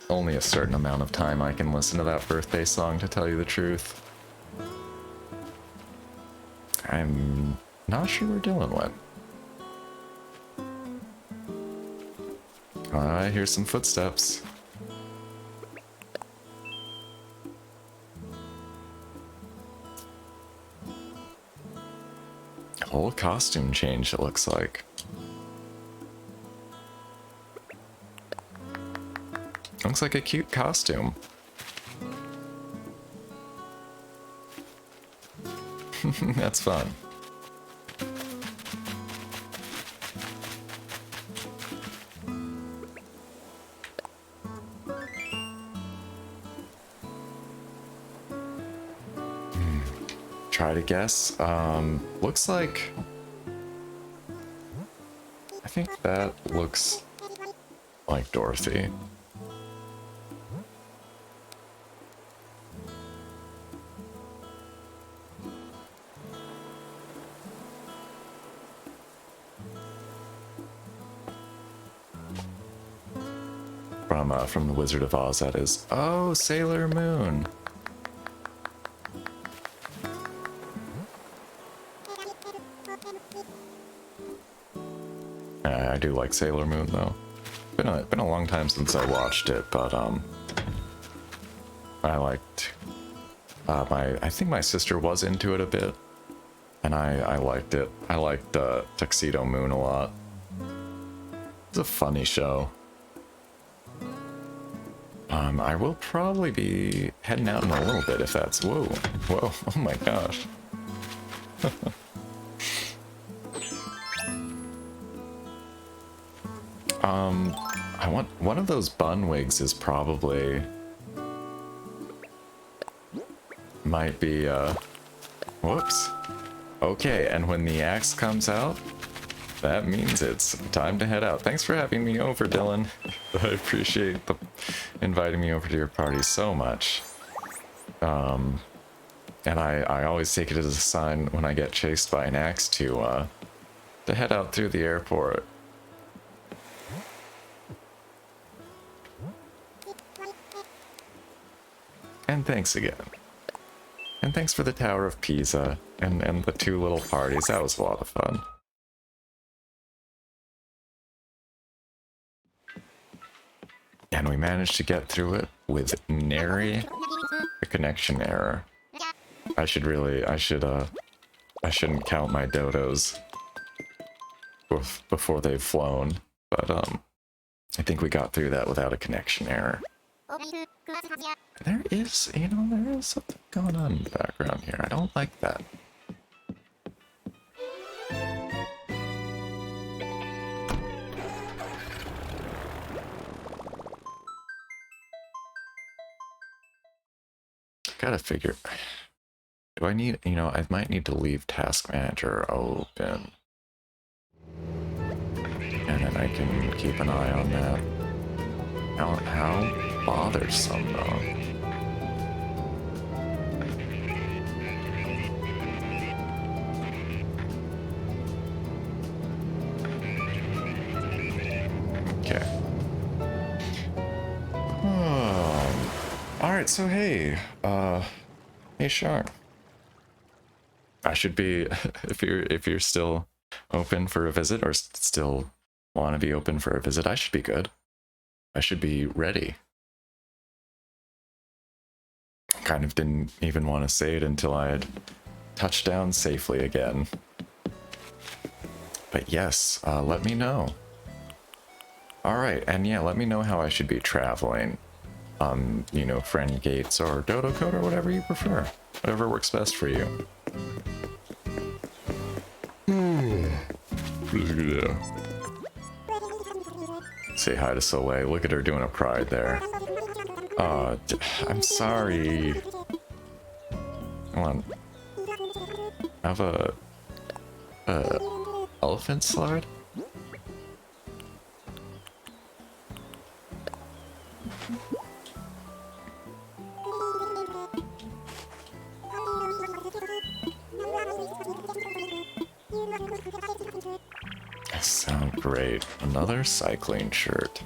only a certain amount of time I can listen to that birthday song, to tell you the truth. I'm not sure where Dylan went. I hear some footsteps. Whole costume change, it looks like. Looks like a cute costume. That's fun. Try to guess. Looks like... I think that looks like Dorothy. From the Wizard of Oz, that is. Oh, Sailor Moon. I do like Sailor Moon though. Been a long time since I watched it, but I liked I think my sister was into it a bit, and I liked it. I liked Tuxedo Moon a lot. It's a funny show. I will probably be heading out in a little bit if that's... Whoa, oh my gosh. I want... One of those bun wigs is probably... Might be, whoops. Okay, and when the axe comes out, that means it's time to head out. Thanks for having me over, Dylan. I appreciate inviting me over to your party so much. And I always take it as a sign when I get chased by an axe to head out through the airport. And thanks again. And thanks for the Tower of Pisa and the 2 little parties. That was a lot of fun. And we managed to get through it with nary a connection error. I shouldn't count my dodos before they've flown, but I think we got through that without a connection error. There is, you know, there is something going on in the background here. I don't like that. Gotta figure. Do I need, you know, I might need to leave Task Manager open. And then I can keep an eye on that. How bothersome, though. Okay. Alright, so hey, hey Shark. I should be, if you're still open for a visit, or still want to be open for a visit, I should be good. I should be ready. Kind of didn't even want to say it until I had touched down safely again. But yes, let me know. Alright, and yeah, let me know how I should be traveling. You know, friend gates or dodo code or whatever you prefer. Whatever works best for you. Say hi to Soleil. Look at her doing a pride there. I'm sorry. Come on. Have a elephant slide? Sound great. Another cycling shirt.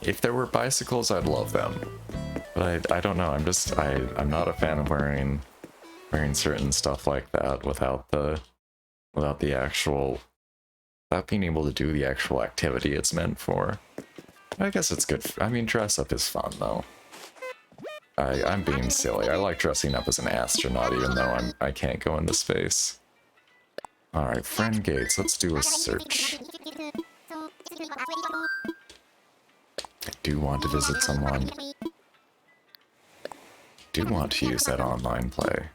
If there were bicycles, I'd love them. But I don't know. I'm not a fan of wearing certain stuff like that without being able to do the actual activity it's meant for. I guess it's good. I mean, dress up is fun though. I'm being silly. I like dressing up as an astronaut even though I can't go into space. Alright, friend gates. Let's do a search. I do want to visit someone. I do want to use that online play.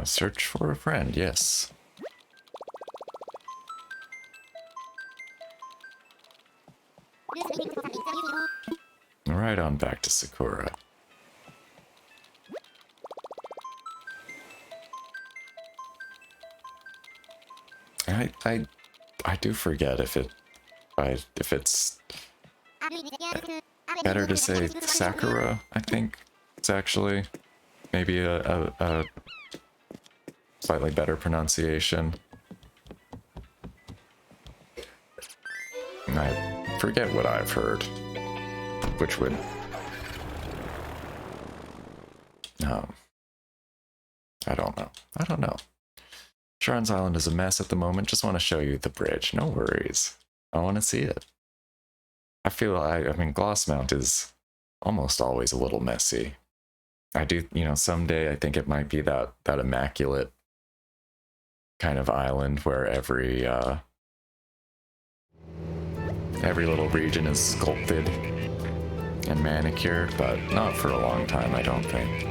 Search for a friend, yes. Right on back to Sakura. I do forget if it's better to say Sakura. I think it's actually maybe a slightly better pronunciation. I forget what I've heard, which would I don't know. Sharon's Island is a mess at the moment. Just want to show you the bridge. No worries. I want to see it. I mean, Glossmount is almost always a little messy. I do, you know, someday I think it might be that immaculate kind of island where every little region is sculpted and manicured, but not for a long time, I don't think.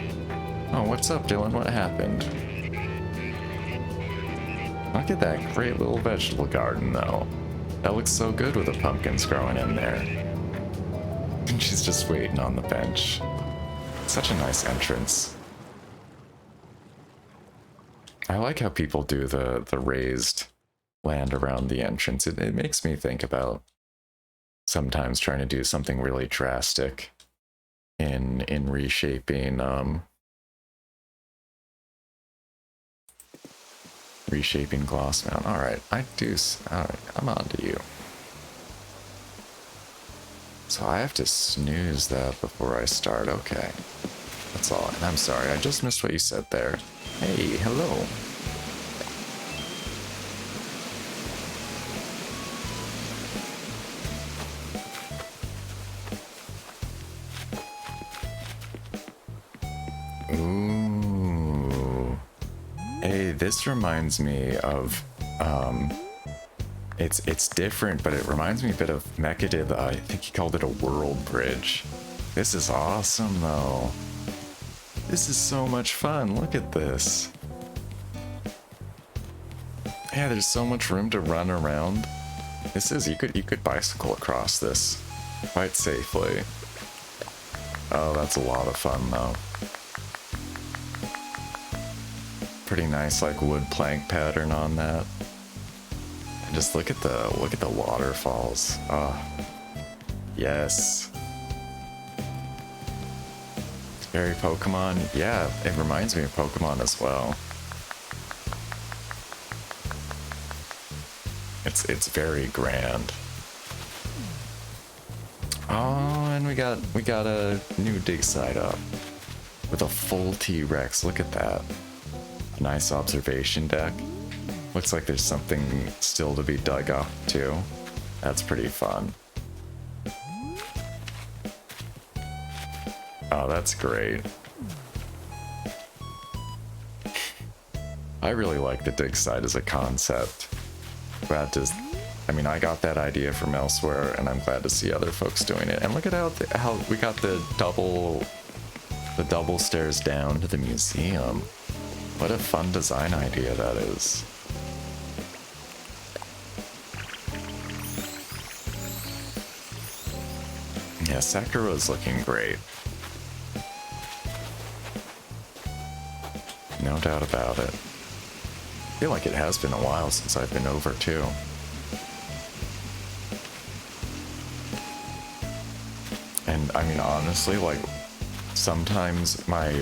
Oh, what's up, Dylan? What happened? Look at that great little vegetable garden, though. That looks so good with the pumpkins growing in there. And she's just waiting on the bench. Such a nice entrance. I like how people do the raised land around the entrance. It makes me think about sometimes trying to do something really drastic in reshaping Glossmount. Alright, alright, I'm on to you. So I have to snooze that before I start. Okay. That's all. And I'm sorry, I just missed what you said there. Hey, hello. Ooh. Hey, this reminds me of, it's different, but it reminds me a bit of Mecha did. I think he called it a world bridge. This is awesome, though. This is so much fun. Look at this. Yeah, there's so much room to run around. This is, you could bicycle across this quite safely. Oh, that's a lot of fun, though. Pretty nice, like, wood plank pattern on that. And just look at the waterfalls. Ah, yes. Very Pokemon. Yeah, it reminds me of Pokemon as well. It's very grand. Oh, and we got a new dig site up with a full T-Rex. Look at that. A nice observation deck. Looks like there's something still to be dug up too. That's pretty fun. Oh, that's great. I really like the dig site as a concept. Glad to, I mean, I got that idea from elsewhere, and I'm glad to see other folks doing it. And look at how we got the double stairs down to the museum. What a fun design idea that is. Yeah, Sakuro's looking great. No doubt about it. I feel like it has been a while since I've been over too. And I mean, honestly, like, sometimes my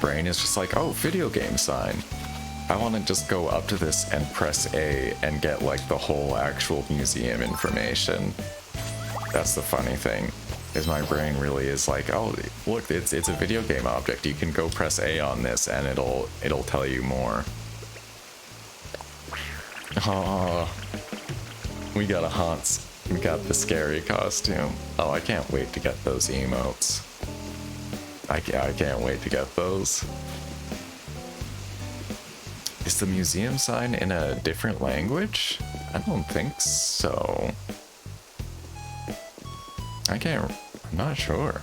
brain is just like, oh, video game sign. I want to just go up to this and press A and get like the whole actual museum information. That's the funny thing, is my brain really is like, oh, look, it's a video game object. You can go press A on this and it'll tell you more. Oh, we got we got the scary costume. Oh, I can't wait to get those emotes. I can't wait to get those. Is the museum sign in a different language? I don't think so. I'm not sure.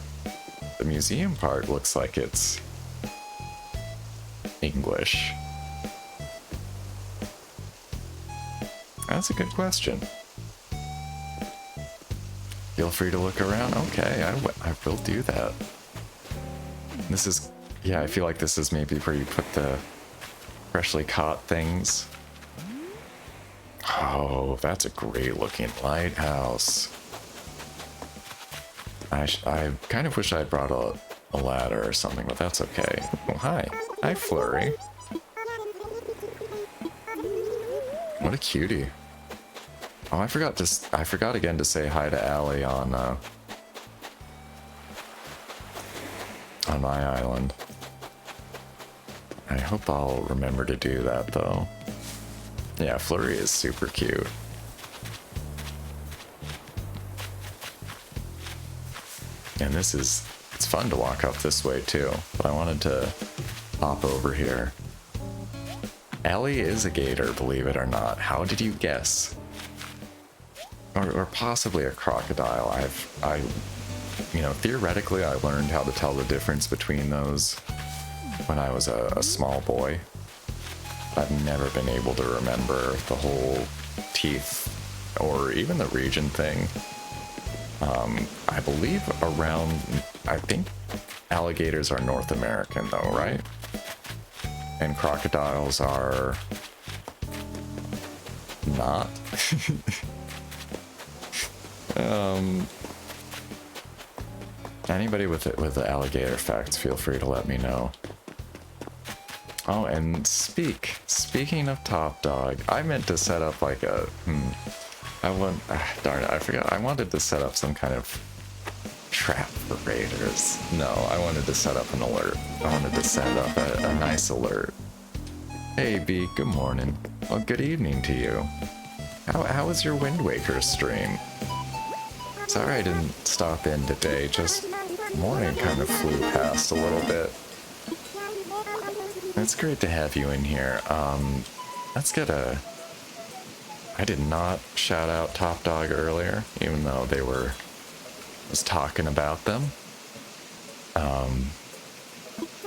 The museum part looks like it's English. That's a good question. Feel free to look around. Okay, I will do that. This is, yeah, I feel like this is maybe where you put the freshly caught things. Oh, that's a great looking lighthouse. I kind of wish I brought a ladder or something, but that's okay. Oh, hi. Hi, Flurry. What a cutie. Oh, I forgot again to say hi to Allie on my island. I hope I'll remember to do that, though. Yeah, Flurry is super cute. And it's fun to walk up this way, too. But I wanted to hop over here. Allie is a gator, believe it or not. How did you guess? Or possibly a crocodile. You know, theoretically, I learned how to tell the difference between those when I was a small boy. I've never been able to remember the whole teeth or even the region thing. I believe I think alligators are North American though, right? And crocodiles are not. Anybody with the alligator facts, feel free to let me know. Oh, and speaking of Top Dog, I meant to set up like a darn it, I forgot. I wanted to set up some kind of trap for raiders. No, I wanted to set up an alert. I wanted to set up a nice alert. Hey B, good morning. Well, good evening to you. How was your Wind Waker stream? Sorry I didn't stop in today, just morning kind of flew past a little bit. It's great to have you in here. Let's get a... I did not shout out Top Dog earlier, even though they were... was talking about them.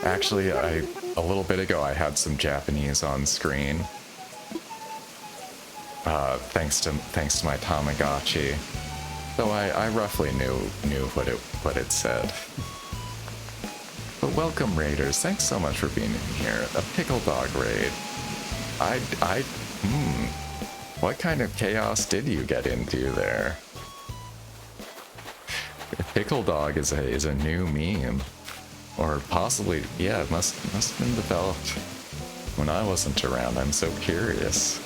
Actually, a little bit ago I had some Japanese on screen. Thanks to my Tamagotchi. So I roughly knew what it said. But welcome, raiders. Thanks so much for being in here. A pickle dog raid. What kind of chaos did you get into there? Pickle dog is a new meme, or possibly, yeah, it must have been developed when I wasn't around. I'm so curious.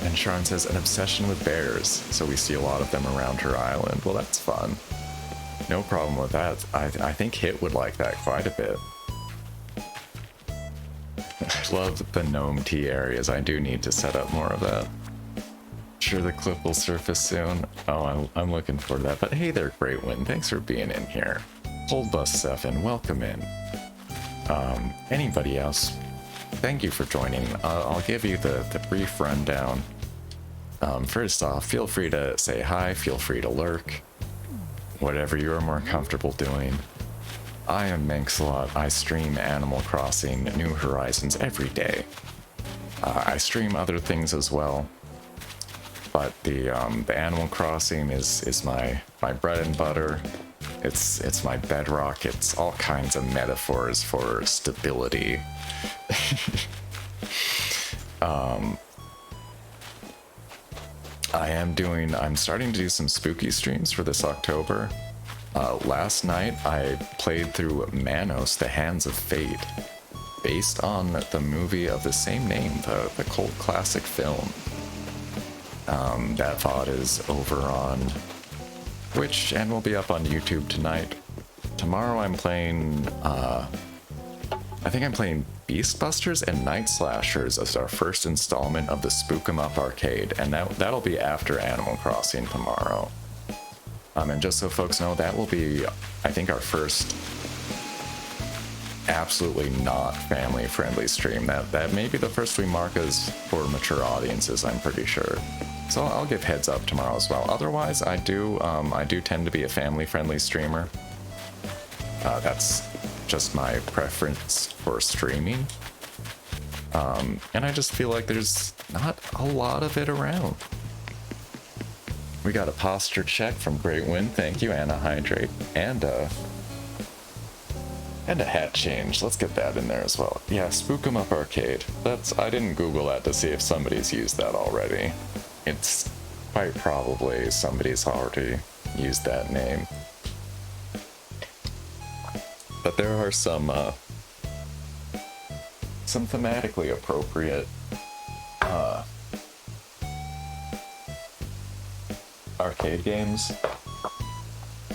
And Sharon says, an obsession with bears, so we see a lot of them around her island. Well, that's fun. No problem with that. I think Hit would like that quite a bit. I love the gnome tea areas. I do need to set up more of that. Sure, the clip will surface soon. Oh, I'm looking forward to that. But hey there, Great Wind. Thanks for being in here. Hold Bus 7, welcome in. Anybody else? Thank you for joining. I'll give you the brief rundown. First off, feel free to say hi, feel free to lurk. Whatever you're more comfortable doing. I am Manxalot. I stream Animal Crossing New Horizons every day. I stream other things as well. But the Animal Crossing is my bread and butter. It's my bedrock. It's all kinds of metaphors for stability. I'm starting to do some spooky streams for this October. Last night I played through Manos, The Hands of Fate, based on the movie of the same name, the cult classic film. That VOD is over on Twitch and will be up on YouTube tonight. Tomorrow I'm playing, I think I'm playing Beastbusters and Night Slashers as our first installment of the Spook 'em Up arcade, and that'll be after Animal Crossing tomorrow. And just so folks know, that will be, I think, our first absolutely not family-friendly stream. That may be the first we mark as for mature audiences, I'm pretty sure. So I'll give heads up tomorrow as well. Otherwise, I do tend to be a family-friendly streamer. That's just my preference for streaming. And I just feel like there's not a lot of it around. We got a posture check from Great Wind, thank you, and a hydrate, and a hat change. Let's get that in there as well. Yeah, Spook 'em Up Arcade. I didn't Google that to see if somebody's used that already. It's quite probably somebody's already used that name. But there are some thematically appropriate arcade games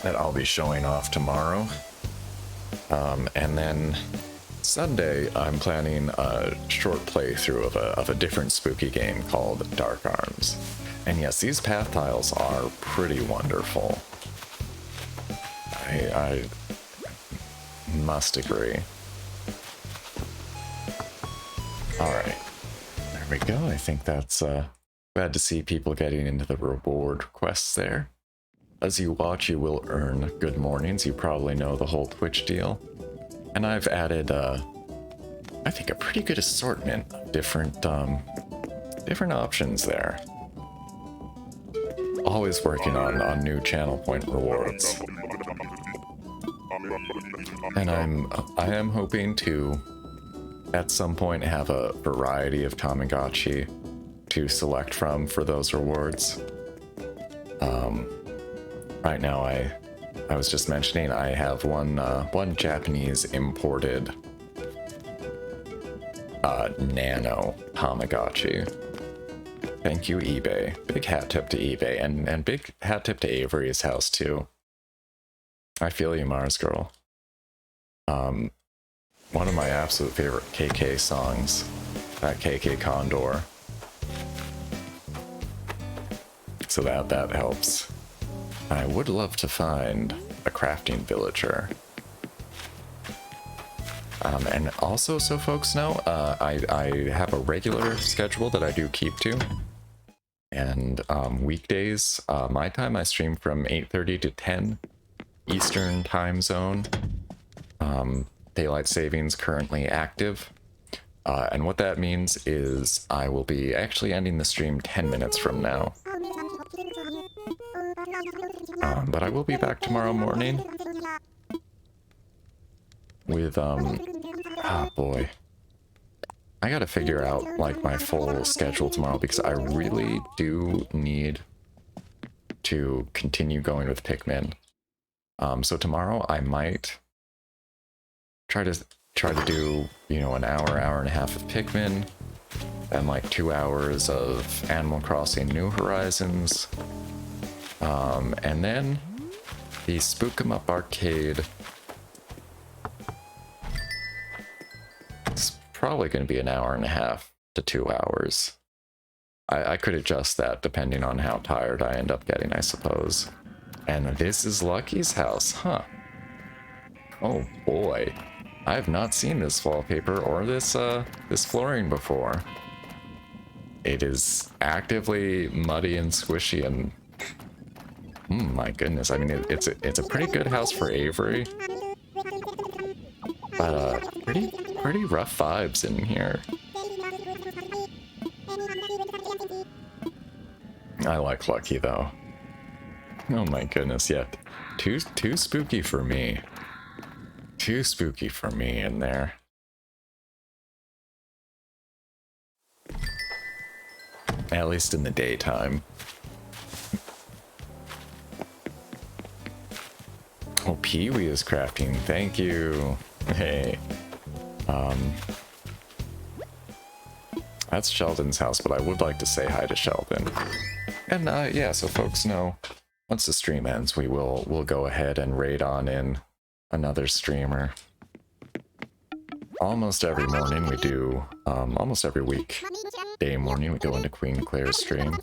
that I'll be showing off tomorrow. And then Sunday, I'm planning a short playthrough of a different spooky game called Dark Arms. And yes, these path tiles are pretty wonderful. I must agree. Alright, there we go. I think that's glad to see people getting into the reward quests there. As you watch, you will earn good mornings. You probably know the whole Twitch deal. And I've added, I think, a pretty good assortment of different options there. Always working on new channel point rewards. And I am hoping to, at some point, have a variety of Tamagotchi to select from for those rewards. Right now, I was just mentioning I have one Japanese imported nano Tamagotchi. Thank you, eBay. Big hat tip to eBay, and big hat tip to Avery's house too. I feel you, Mars Girl. One of my absolute favorite KK songs, that KK Condor. So that helps. I would love to find a crafting villager. And also, so folks know, I have a regular schedule that I do keep to. And weekdays, my time, I stream from 8:30 to 10 Eastern time zone. Daylight savings currently active. And what that means is I will be actually ending the stream 10 minutes from now. But I will be back tomorrow morning with, oh boy. I gotta figure out, like, my full schedule tomorrow because I really do need to continue going with Pikmin. So tomorrow I might try to do, you know, an hour and a half of Pikmin, and like 2 hours of Animal Crossing New Horizons, and then the Spook 'em Up arcade. It's probably going to be an hour and a half to 2 hours. I could adjust that depending on how tired I end up getting, I suppose. And this is Lucky's house, huh? Oh boy. I have not seen this wallpaper or this this flooring before. It is actively muddy and squishy and my goodness. I mean, it's a pretty good house for Avery, but pretty rough vibes in here. I like Lucky though. Oh my goodness, yeah. Too spooky for me. Too spooky for me in there. At least in the daytime. Oh, Pee-wee is crafting. Thank you. Hey. That's Sheldon's house, but I would like to say hi to Sheldon. And yeah, so folks know, once the stream ends, we'll go ahead and raid on in another streamer. Almost every morning we do, almost every week, day morning we go into Queen Claire's stream.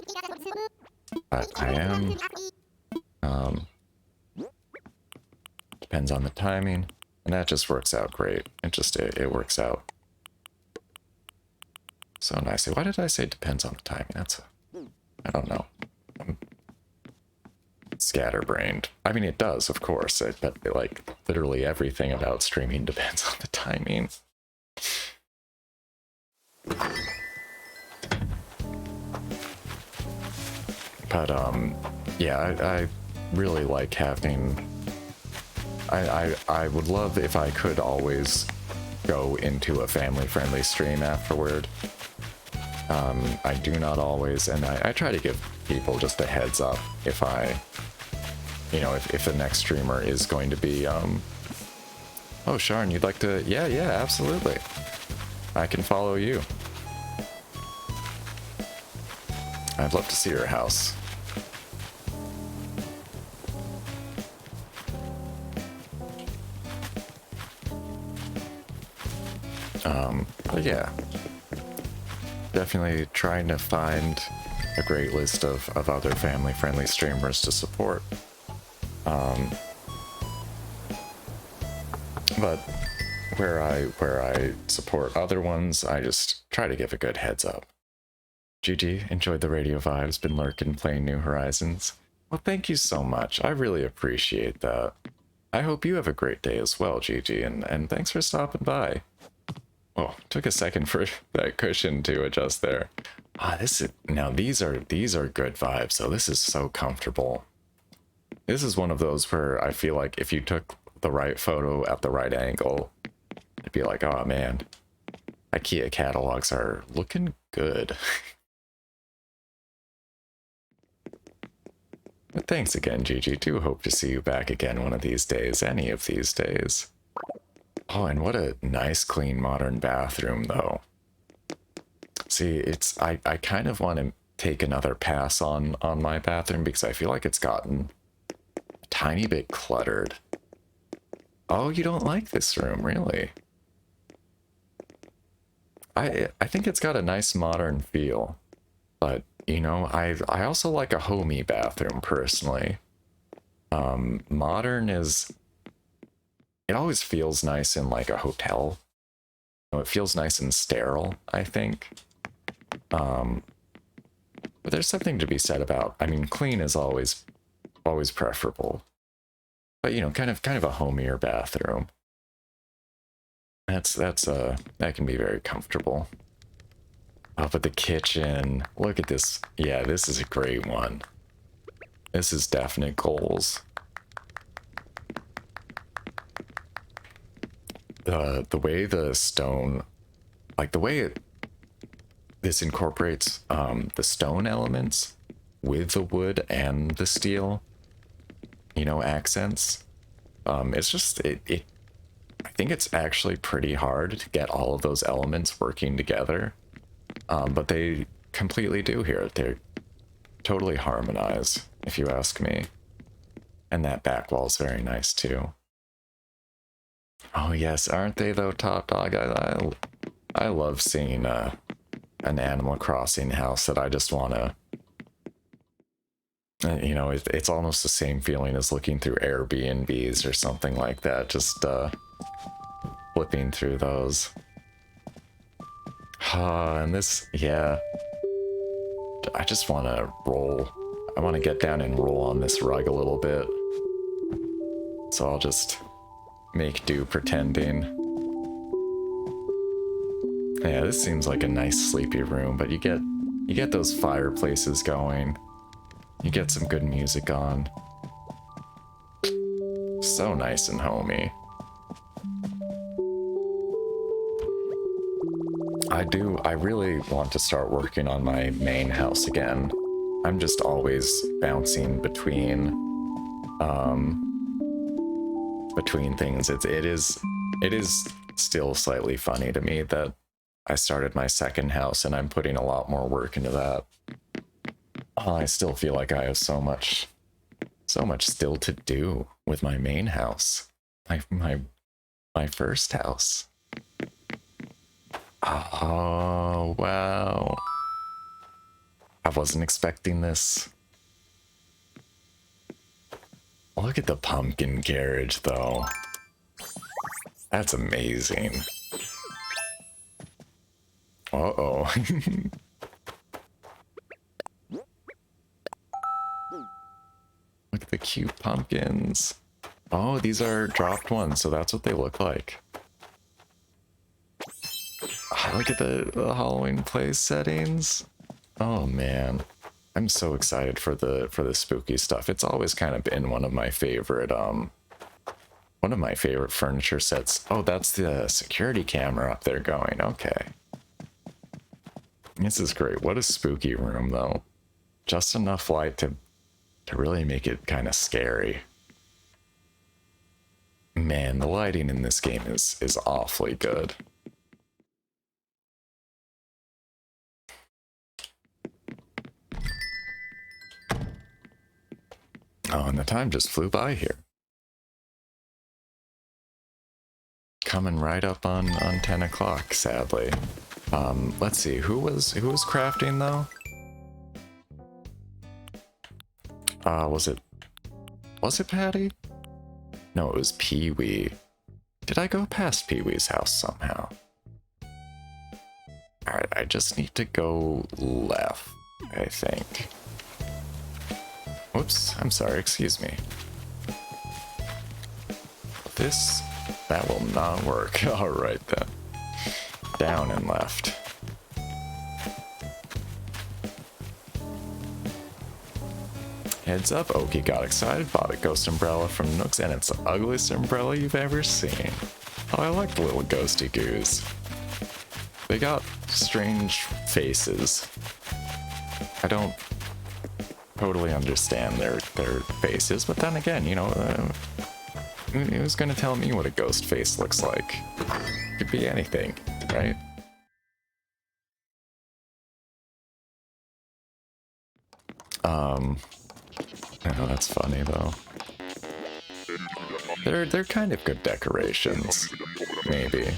But I am, depends on the timing, and that just works out great. It works out so nicely. Why did I say depends on the timing? I don't know. I'm scatterbrained. I mean, it does, of course, but like literally everything about streaming depends on the timing. But yeah, I really like having. I would love if I could always go into a family-friendly stream afterward. I do not always, and I try to give people just a heads up if if the next streamer is going to be, oh, Sharn, you'd like to, yeah, absolutely. I can follow you. I'd love to see your house. But yeah. Definitely trying to find a great list of other family-friendly streamers to support. But where I support other ones, I just try to give a good heads up. GG, enjoyed the radio vibes, been lurking, playing New Horizons. Well, thank you so much. I really appreciate that. I hope you have a great day as well, GG, and thanks for stopping by. Oh, took a second for that cushion to adjust there. Now these are good vibes, so this is so comfortable. This is one of those where I feel like if you took the right photo at the right angle, it'd be like, oh man, IKEA catalogs are looking good. But thanks again, Gigi. Do hope to see you back again one of these days, any of these days. Oh, and what a nice, clean, modern bathroom, though. See, I kind of want to take another pass on my bathroom because I feel like it's gotten a tiny bit cluttered. Oh, you don't like this room, really? I think it's got a nice modern feel, but you know, I also like a homey bathroom personally. Modern is, it always feels nice in like a hotel It feels nice and sterile, I think. But there's something to be said about, I mean, clean is always preferable. But, you know, kind of a homier bathroom. That can be very comfortable. Oh, but the kitchen, look at this. Yeah, this is a great one. This is definite goals. The way the stone, like the way this incorporates the stone elements with the wood and the steel, you know, accents. It's just it I think it's actually pretty hard to get all of those elements working together. But they completely do here. They're totally harmonized, if you ask me. And that back wall's very nice too. Oh yes, aren't they though, Top Dog? I love seeing an Animal Crossing house that I just want to... You know, it's almost the same feeling as looking through Airbnbs or something like that. Just flipping through those. And this, yeah. I just want to roll. I want to get down and roll on this rug a little bit. So I'll just make do pretending. Yeah, this seems like a nice sleepy room, but you get those fireplaces going. You get some good music on. So nice and homey. I really want to start working on my main house again. I'm just always bouncing between things. It is still slightly funny to me that I started my second house and I'm putting a lot more work into that. I still feel like I have so much still to do with my main house. My first house. Oh, wow. I wasn't expecting this. Look at the pumpkin carriage, though. That's amazing. Uh-oh. Look at the cute pumpkins. Oh, these are dropped ones, so that's what they look like. Look at the Halloween place settings. Oh man, I'm so excited for the spooky stuff. It's always kind of been one of my favorite furniture sets. Oh, that's the security camera up there going. Okay. This is great. What a spooky room though. Just enough light to really make it kind of scary. Man, the lighting in this game is awfully good. Oh, and the time just flew by here. Coming right up on 10 o'clock, sadly. Let's see, who was crafting though? Was it Patty? No, it was Pee-wee. Did I go past Pee-wee's house somehow? Alright, I just need to go left, I think. Whoops, I'm sorry, excuse me. That will not work. Alright then. Down and left. Heads up, Oki got excited, bought a ghost umbrella from Nooks, and it's the ugliest umbrella you've ever seen. Oh, I like the little ghosty goos. They got strange faces. I don't totally understand their faces, but then again, you know, who's gonna tell me what a ghost face looks like? Could be anything, right? Oh, that's funny though. They're kind of good decorations, maybe.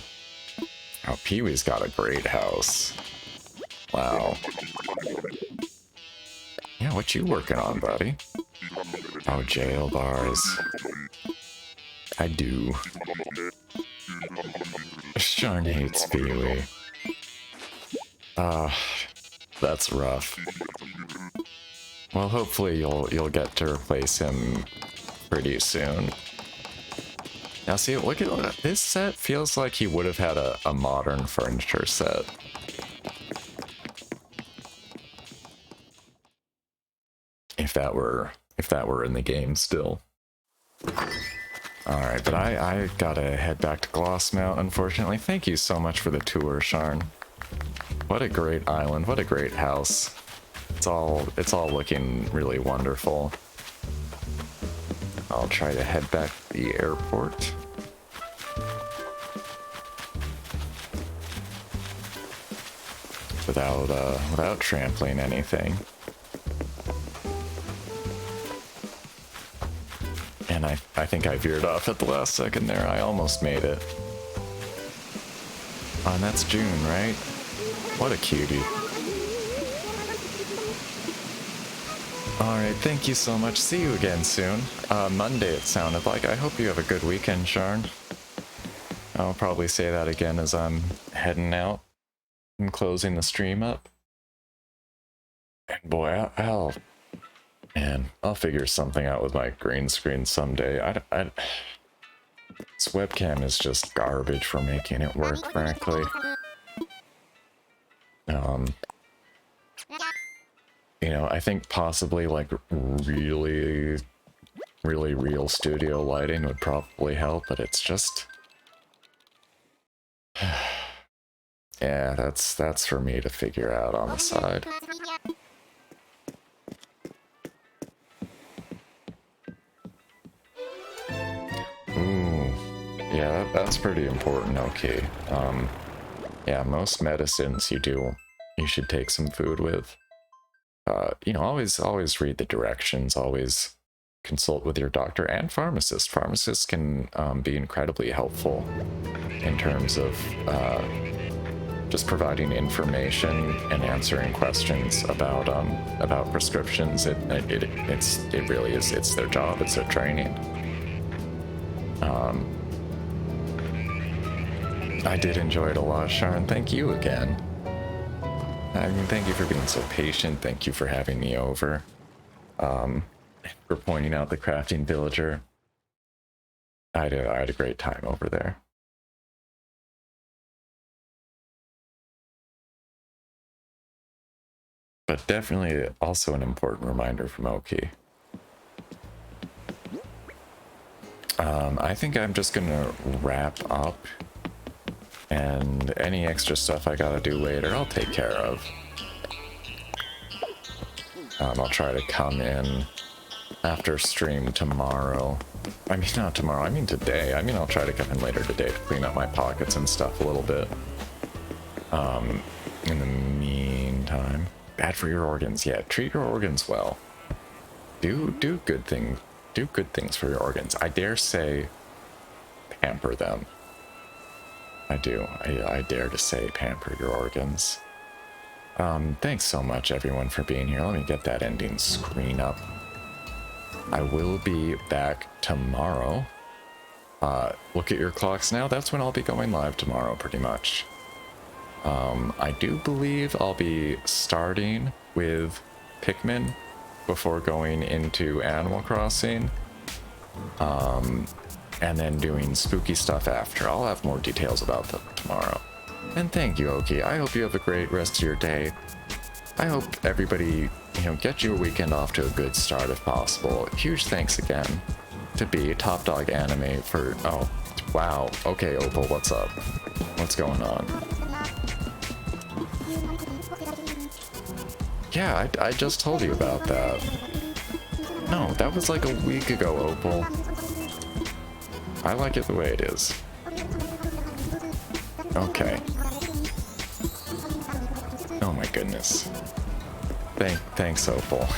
Oh, Pee-wee's got a great house. Wow. Yeah, what you working on, buddy? Oh, jail bars. I do. Sharn hates Pee-wee. That's rough. Well, hopefully you'll get to replace him pretty soon. Now see, look at this set. Feels like he would have had a modern furniture set. If that were in the game still. Alright, but I gotta head back to Glossmount, unfortunately. Thank you so much for the tour, Sharn. What a great island, what a great house. It's all looking really wonderful. I'll try to head back to the airport. Without trampling anything. And I think I veered off at the last second there. I almost made it. Oh, and that's June, right? What a cutie. Alright, thank you so much. See you again soon. Monday it sounded like. I hope you have a good weekend, Sharn. I'll probably say that again as I'm heading out and closing the stream up. And boy, I'll figure something out with my green screen someday. This webcam is just garbage for making it work, frankly. You know, I think possibly like really real studio lighting would probably help, but it's just... Yeah, that's for me to figure out on the side. Ooh, yeah, that's pretty important. Okay. Yeah, most medicines you should take some food with. You know, always read the directions. Always consult with your doctor and pharmacist. Pharmacists can be incredibly helpful in terms of just providing information and answering questions about prescriptions. It really is. It's their job. It's their training. I did enjoy it a lot, Sharn. Thank you again. I mean, thank you for being so patient. Thank you for having me over. For pointing out the crafting villager. I had a great time over there. But definitely also an important reminder from Oki. I think I'm just gonna wrap up, and any extra stuff I gotta do later, I'll take care of. I'll try to come in after stream tomorrow. I mean, not tomorrow, I mean today. I mean, I'll try to come in later today to clean up my pockets and stuff a little bit. In the meantime, bad for your organs. Yeah, treat your organs well. Do good things. Do good things for your organs. I dare say, pamper them. I do. I dare to say pamper your organs. Thanks so much, everyone, for being here. Let me get that ending screen up. I will be back tomorrow. Look at your clocks now. That's when I'll be going live tomorrow, pretty much. I do believe I'll be starting with Pikmin before going into Animal Crossing. And then doing spooky stuff after. I'll have more details about that tomorrow. And thank you, Oki. I hope you have a great rest of your day. I hope everybody, get your weekend off to a good start if possible. Huge thanks again to be Top Dog Anime for... Oh, wow. Okay, Opal, what's up? What's going on? Yeah, I just told you about that. No, that was like a week ago, Opal. I like it the way it is. Okay. Oh my goodness. Thanks, Opal.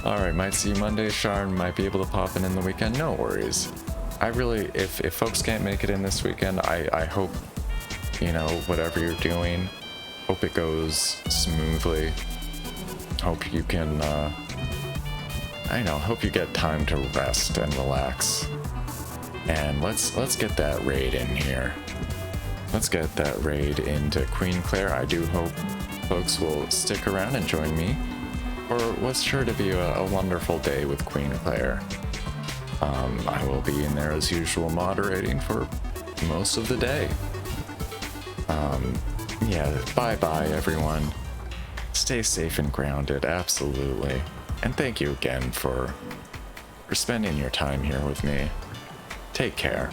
Alright, might see you Monday. Sharn might be able to pop in the weekend. No worries. I really, if folks can't make it in this weekend, I hope, whatever you're doing, hope it goes smoothly. Hope you can, hope you get time to rest and relax. And let's get that raid in here. let's get that raid into Queen Claire. I do hope folks will stick around and join me for what's sure to be a wonderful day with Queen Claire. I will be in there as usual moderating for most of the day. Yeah, bye-bye everyone. Stay safe and grounded, absolutely. And thank you again for spending your time here with me. Take care.